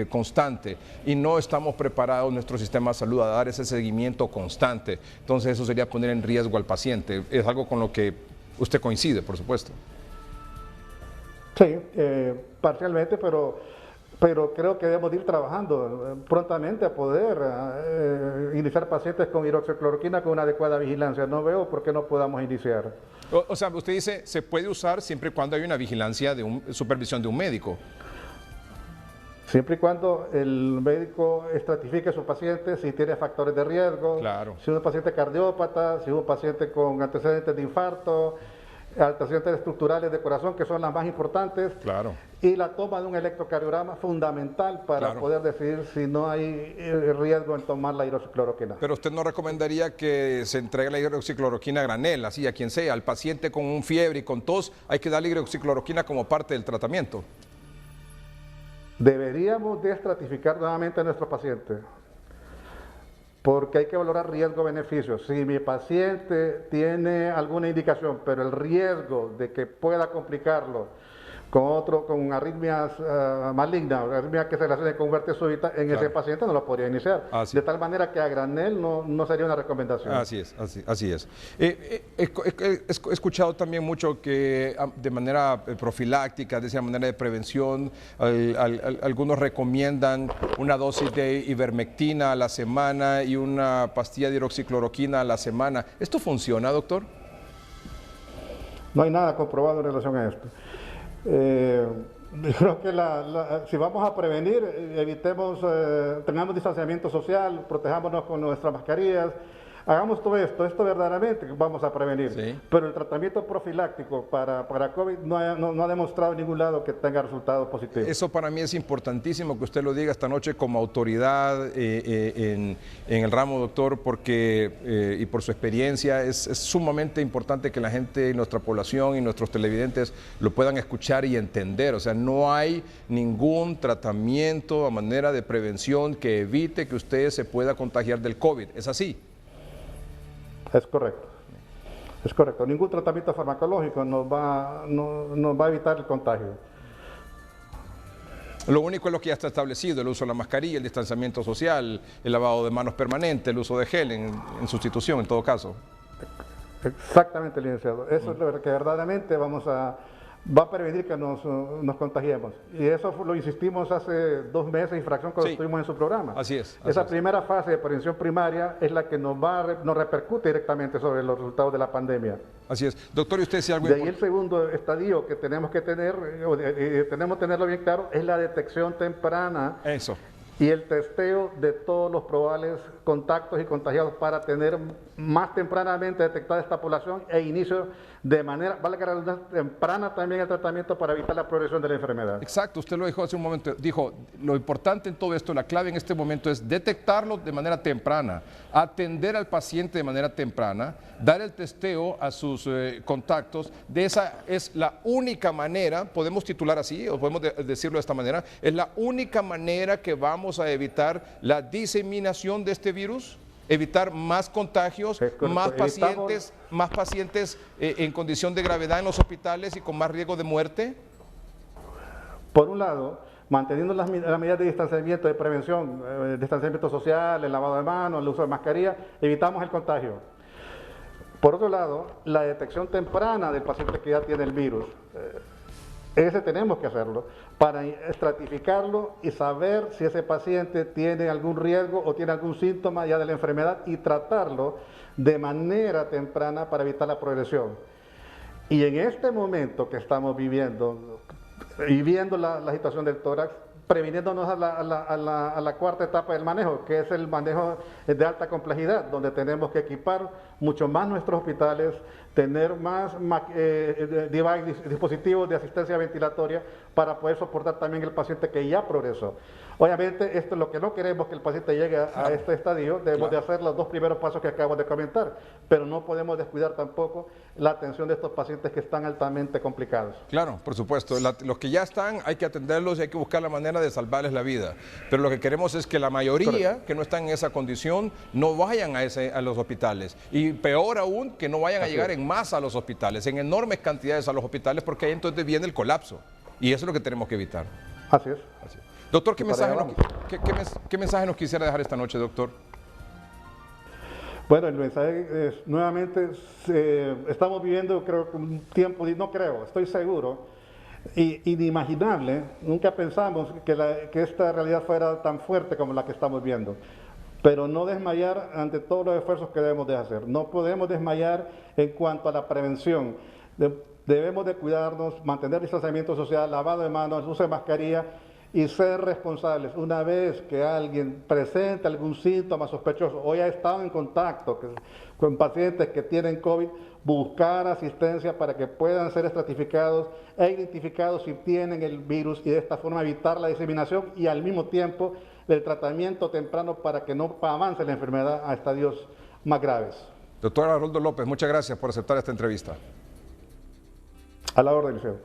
constante. Y no estamos preparados, nuestro sistema de salud, a dar ese seguimiento constante. Entonces eso sería poner en riesgo al paciente. Es algo con lo que usted coincide, por supuesto. Sí, parcialmente, pero creo que debemos ir trabajando prontamente a poder iniciar pacientes con hidroxicloroquina con una adecuada vigilancia. No veo por qué no podamos iniciar. O sea, usted dice, se puede usar siempre y cuando hay una vigilancia supervisión de un médico. Siempre y cuando el médico estratifique a su paciente si tiene factores de riesgo, claro. Si es un paciente cardiópata, si es un paciente con antecedentes de infarto, antecedentes estructurales de corazón, que son las más importantes, claro. Y la toma de un electrocardiograma fundamental para poder decidir si no hay riesgo en tomar la hidroxicloroquina. Pero usted no recomendaría que se entregue la hidroxicloroquina a granel, así a quien sea, al paciente con un fiebre y con tos, hay que darle hidroxicloroquina como parte del tratamiento. Deberíamos de estratificar nuevamente a nuestros pacientes, porque hay que valorar riesgo-beneficio. Si mi paciente tiene alguna indicación, pero el riesgo de que pueda complicarlo con arritmias malignas, arritmias que se relacionen con muerte súbita, en ese paciente no lo podría iniciar. De tal manera que a granel no sería una recomendación. Así es. He escuchado también mucho que de manera profiláctica, de esa manera de prevención, algunos recomiendan una dosis de ivermectina a la semana y una pastilla de hidroxicloroquina a la semana. ¿Esto funciona, doctor? No hay nada comprobado en relación a esto. Creo que si vamos a prevenir, evitemos, tengamos distanciamiento social, protejámonos con nuestras mascarillas, hagamos todo esto verdaderamente vamos a prevenir. Sí. Pero el tratamiento profiláctico para COVID no ha demostrado en ningún lado que tenga resultados positivos. Eso para mí es importantísimo que usted lo diga esta noche como autoridad en el ramo, doctor, porque y por su experiencia es sumamente importante que la gente, nuestra población y nuestros televidentes lo puedan escuchar y entender. O sea, no hay ningún tratamiento a manera de prevención que evite que usted se pueda contagiar del COVID. ¿Es así? Es correcto. Ningún tratamiento farmacológico nos va a evitar el contagio. Lo único es lo que ya está establecido, el uso de la mascarilla, el distanciamiento social, el lavado de manos permanente, el uso de gel en sustitución en todo caso. Exactamente, licenciado. Eso es lo que verdaderamente va a prevenir que nos contagiemos. Y eso lo insistimos hace 2 meses y fracción cuando estuvimos en su programa. Así es. Esa primera fase de prevención primaria es la que nos repercute directamente sobre los resultados de la pandemia. Así es. Doctor, ¿y usted si algo de ahí el segundo estadio que tenemos que tener, tenemos que tenerlo bien claro, es la detección temprana. Eso. Y el testeo de todos los probables contactos y contagiados para tener más tempranamente detectada esta población e inicio de manera, valga la redundancia, temprana también el tratamiento para evitar la progresión de la enfermedad. Exacto, usted lo dijo hace un momento, dijo, lo importante en todo esto, la clave en este momento es detectarlo de manera temprana, atender al paciente de manera temprana, dar el testeo a sus contactos, de esa es la única manera, podemos titular así, o podemos decirlo de esta manera, es la única manera que vamos a evitar la diseminación de este virus, evitar más contagios, más pacientes en condición de gravedad en los hospitales y con más riesgo de muerte. Por un lado, manteniendo las medidas de distanciamiento, de prevención, distanciamiento social, el lavado de manos, el uso de mascarilla, evitamos el contagio. Por otro lado, la detección temprana del paciente que ya tiene el virus. Ese tenemos que hacerlo para estratificarlo y saber si ese paciente tiene algún riesgo o tiene algún síntoma ya de la enfermedad y tratarlo de manera temprana para evitar la progresión. Y en este momento que estamos viviendo y viendo la situación del tórax, previniéndonos a la cuarta etapa del manejo, que es el manejo de alta complejidad, donde tenemos que equipar mucho más nuestros hospitales, tener más dispositivos de asistencia ventilatoria para poder soportar también el paciente que ya progresó. Obviamente, esto es lo que no queremos, que el paciente llegue a este estadio. Debemos de hacer los 2 primeros pasos que acabo de comentar, pero no podemos descuidar tampoco la atención de estos pacientes que están altamente complicados. Claro, por supuesto. Los que ya están hay que atenderlos y hay que buscar la manera de salvarles la vida. Pero lo que queremos es que la mayoría que no están en esa condición no vayan a los hospitales. Y peor aún, que no vayan a llegar en masa a los hospitales, en enormes cantidades a los hospitales, porque ahí entonces viene el colapso. Y eso es lo que tenemos que evitar. Así es. Doctor, ¿qué mensaje nos quisiera dejar esta noche, doctor? Bueno, el mensaje es, nuevamente, estamos viviendo, creo que un tiempo, estoy seguro, inimaginable. Nunca pensamos que esta realidad fuera tan fuerte como la que estamos viendo. Pero no desmayar ante todos los esfuerzos que debemos de hacer. No podemos desmayar en cuanto a la prevención. Debemos de cuidarnos, mantener distanciamiento social, lavado de manos, uso de mascarilla y ser responsables. Una vez que alguien presente algún síntoma sospechoso o haya estado en contacto con pacientes que tienen COVID, buscar asistencia para que puedan ser estratificados e identificados si tienen el virus y de esta forma evitar la diseminación y al mismo tiempo el tratamiento temprano para que no avance la enfermedad a estadios más graves. Doctor Haroldo López, muchas gracias por aceptar esta entrevista. A la orden, Liceo.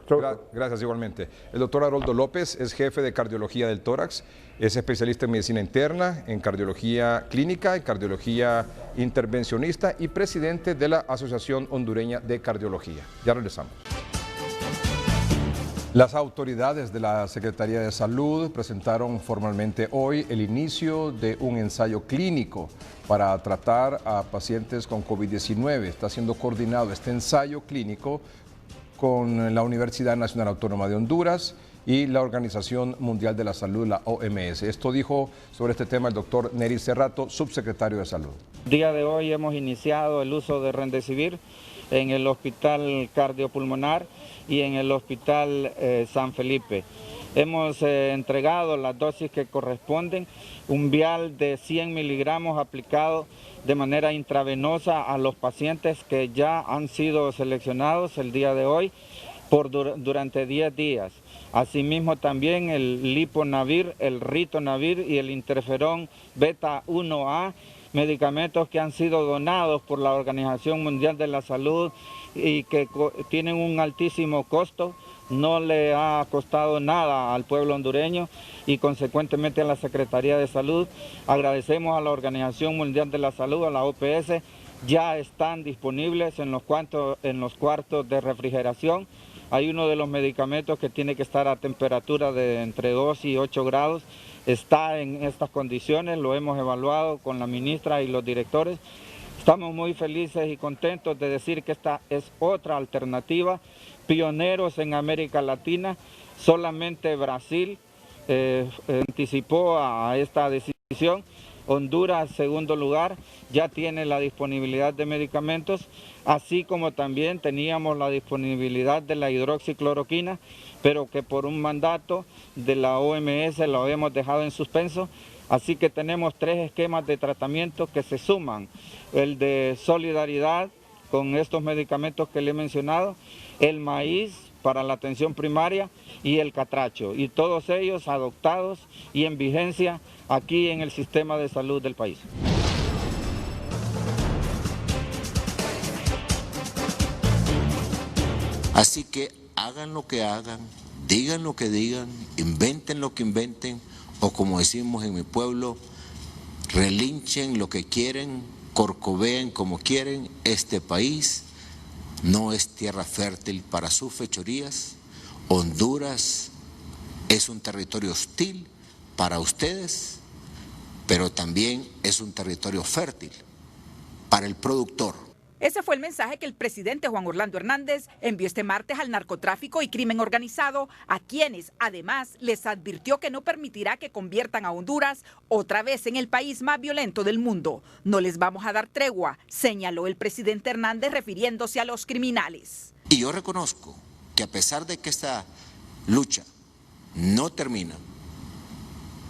Gracias igualmente. El doctor Haroldo López es jefe de cardiología del tórax, es especialista en medicina interna, en cardiología clínica, en cardiología intervencionista y presidente de la Asociación Hondureña de Cardiología. Ya regresamos. Las autoridades de la Secretaría de Salud presentaron formalmente hoy el inicio de un ensayo clínico para tratar a pacientes con COVID-19. Está siendo coordinado este ensayo clínico con la Universidad Nacional Autónoma de Honduras y la Organización Mundial de la Salud, la OMS. Esto dijo sobre este tema el doctor Nery Cerrato, subsecretario de Salud. El día de hoy hemos iniciado el uso de Remdesivir en el Hospital Cardiopulmonar y en el Hospital San Felipe. Hemos entregado las dosis que corresponden, un vial de 100 miligramos aplicado de manera intravenosa a los pacientes que ya han sido seleccionados el día de hoy durante 10 días. Asimismo también el Liponavir, el Ritonavir y el interferón beta 1A, medicamentos que han sido donados por la Organización Mundial de la Salud y que tienen un altísimo costo. No le ha costado nada al pueblo hondureño y consecuentemente a la Secretaría de Salud. Agradecemos a la Organización Mundial de la Salud, a la OPS, ya están disponibles en los cuartos de refrigeración. Hay uno de los medicamentos que tiene que estar a temperatura de entre 2 y 8 grados. Está en estas condiciones, lo hemos evaluado con la ministra y los directores. Estamos muy felices y contentos de decir que esta es otra alternativa. Pioneros en América Latina, solamente Brasil anticipó a esta decisión. Honduras, segundo lugar, ya tiene la disponibilidad de medicamentos, así como también teníamos la disponibilidad de la hidroxicloroquina, pero que por un mandato de la OMS lo hemos dejado en suspenso. Así que tenemos 3 esquemas de tratamiento que se suman, el de solidaridad con estos medicamentos que le he mencionado, el maíz para la atención primaria y el catracho, y todos ellos adoptados y en vigencia aquí en el sistema de salud del país. Así que hagan lo que hagan, digan lo que digan, inventen lo que inventen, o como decimos en mi pueblo, relinchen lo que quieren, corcoveen como quieren. Este país no es tierra fértil para sus fechorías. Honduras es un territorio hostil para ustedes, pero también es un territorio fértil para el productor. Ese fue el mensaje que el presidente Juan Orlando Hernández envió este martes al narcotráfico y crimen organizado, a quienes además les advirtió que no permitirá que conviertan a Honduras otra vez en el país más violento del mundo. No les vamos a dar tregua, señaló el presidente Hernández refiriéndose a los criminales. Y yo reconozco que a pesar de que esta lucha no termina,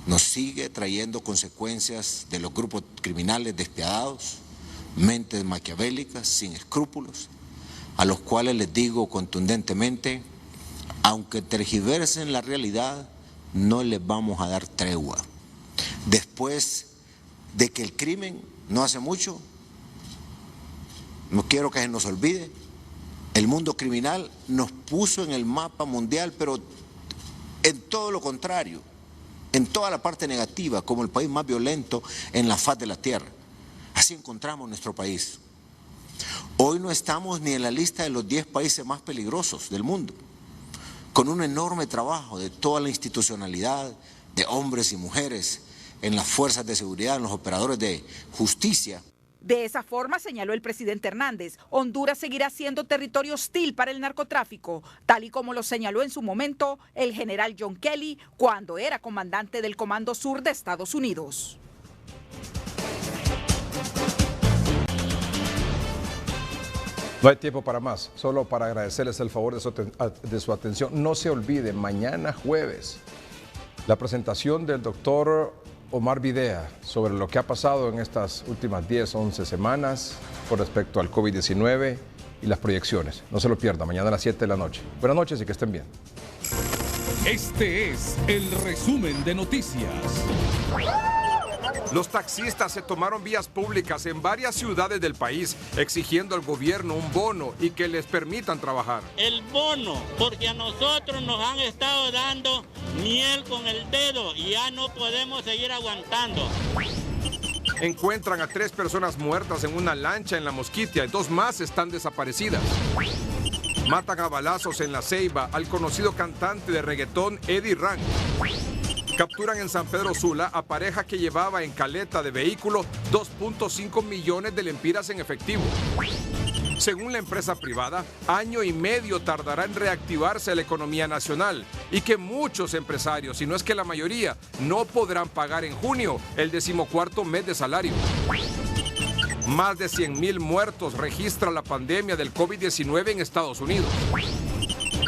nos sigue trayendo consecuencias de los grupos criminales despiadados, mentes maquiavélicas, sin escrúpulos, a los cuales les digo contundentemente, aunque tergiversen la realidad, no les vamos a dar tregua. Después de que el crimen, no hace mucho, no quiero que se nos olvide, el mundo criminal nos puso en el mapa mundial, pero en todo lo contrario, en toda la parte negativa, como el país más violento en la faz de la tierra. Así encontramos nuestro país. Hoy no estamos ni en la lista de los 10 países más peligrosos del mundo, con un enorme trabajo de toda la institucionalidad, de hombres y mujeres, en las fuerzas de seguridad, en los operadores de justicia. De esa forma, señaló el presidente Hernández, Honduras seguirá siendo territorio hostil para el narcotráfico, tal y como lo señaló en su momento el general John Kelly cuando era comandante del Comando Sur de Estados Unidos. No hay tiempo para más, solo para agradecerles el favor de su atención. No se olvide, mañana jueves, la presentación del doctor Omar Videa sobre lo que ha pasado en estas últimas 10, 11 semanas con respecto al COVID-19 y las proyecciones. No se lo pierda, mañana a las 7 de la noche. Buenas noches y que estén bien. Este es el resumen de noticias. Los taxistas se tomaron vías públicas en varias ciudades del país exigiendo al gobierno un bono y que les permitan trabajar. El bono, porque a nosotros nos han estado dando miel con el dedo y ya no podemos seguir aguantando. Encuentran a 3 personas muertas en una lancha en La Mosquitia y 2 más están desaparecidas. Matan a balazos en La Ceiba al conocido cantante de reggaetón Eddie Rank. Capturan en San Pedro Sula a pareja que llevaba en caleta de vehículo 2.5 millones de lempiras en efectivo. Según la empresa privada, año y medio tardará en reactivarse la economía nacional y que muchos empresarios, si no es que la mayoría, no podrán pagar en junio el 14º mes de salario. Más de 100,000 muertos registra la pandemia del COVID-19 en Estados Unidos.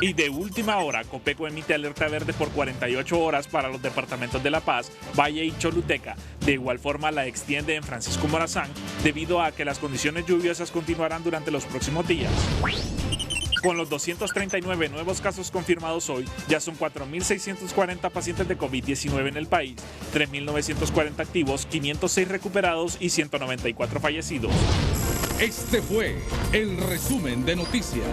Y de última hora, Copeco emite alerta verde por 48 horas para los departamentos de La Paz, Valle y Choluteca. De igual forma la extiende en Francisco Morazán, debido a que las condiciones lluviosas continuarán durante los próximos días. Con los 239 nuevos casos confirmados hoy, ya son 4.640 pacientes de COVID-19 en el país, 3.940 activos, 506 recuperados y 194 fallecidos. Este fue el resumen de noticias.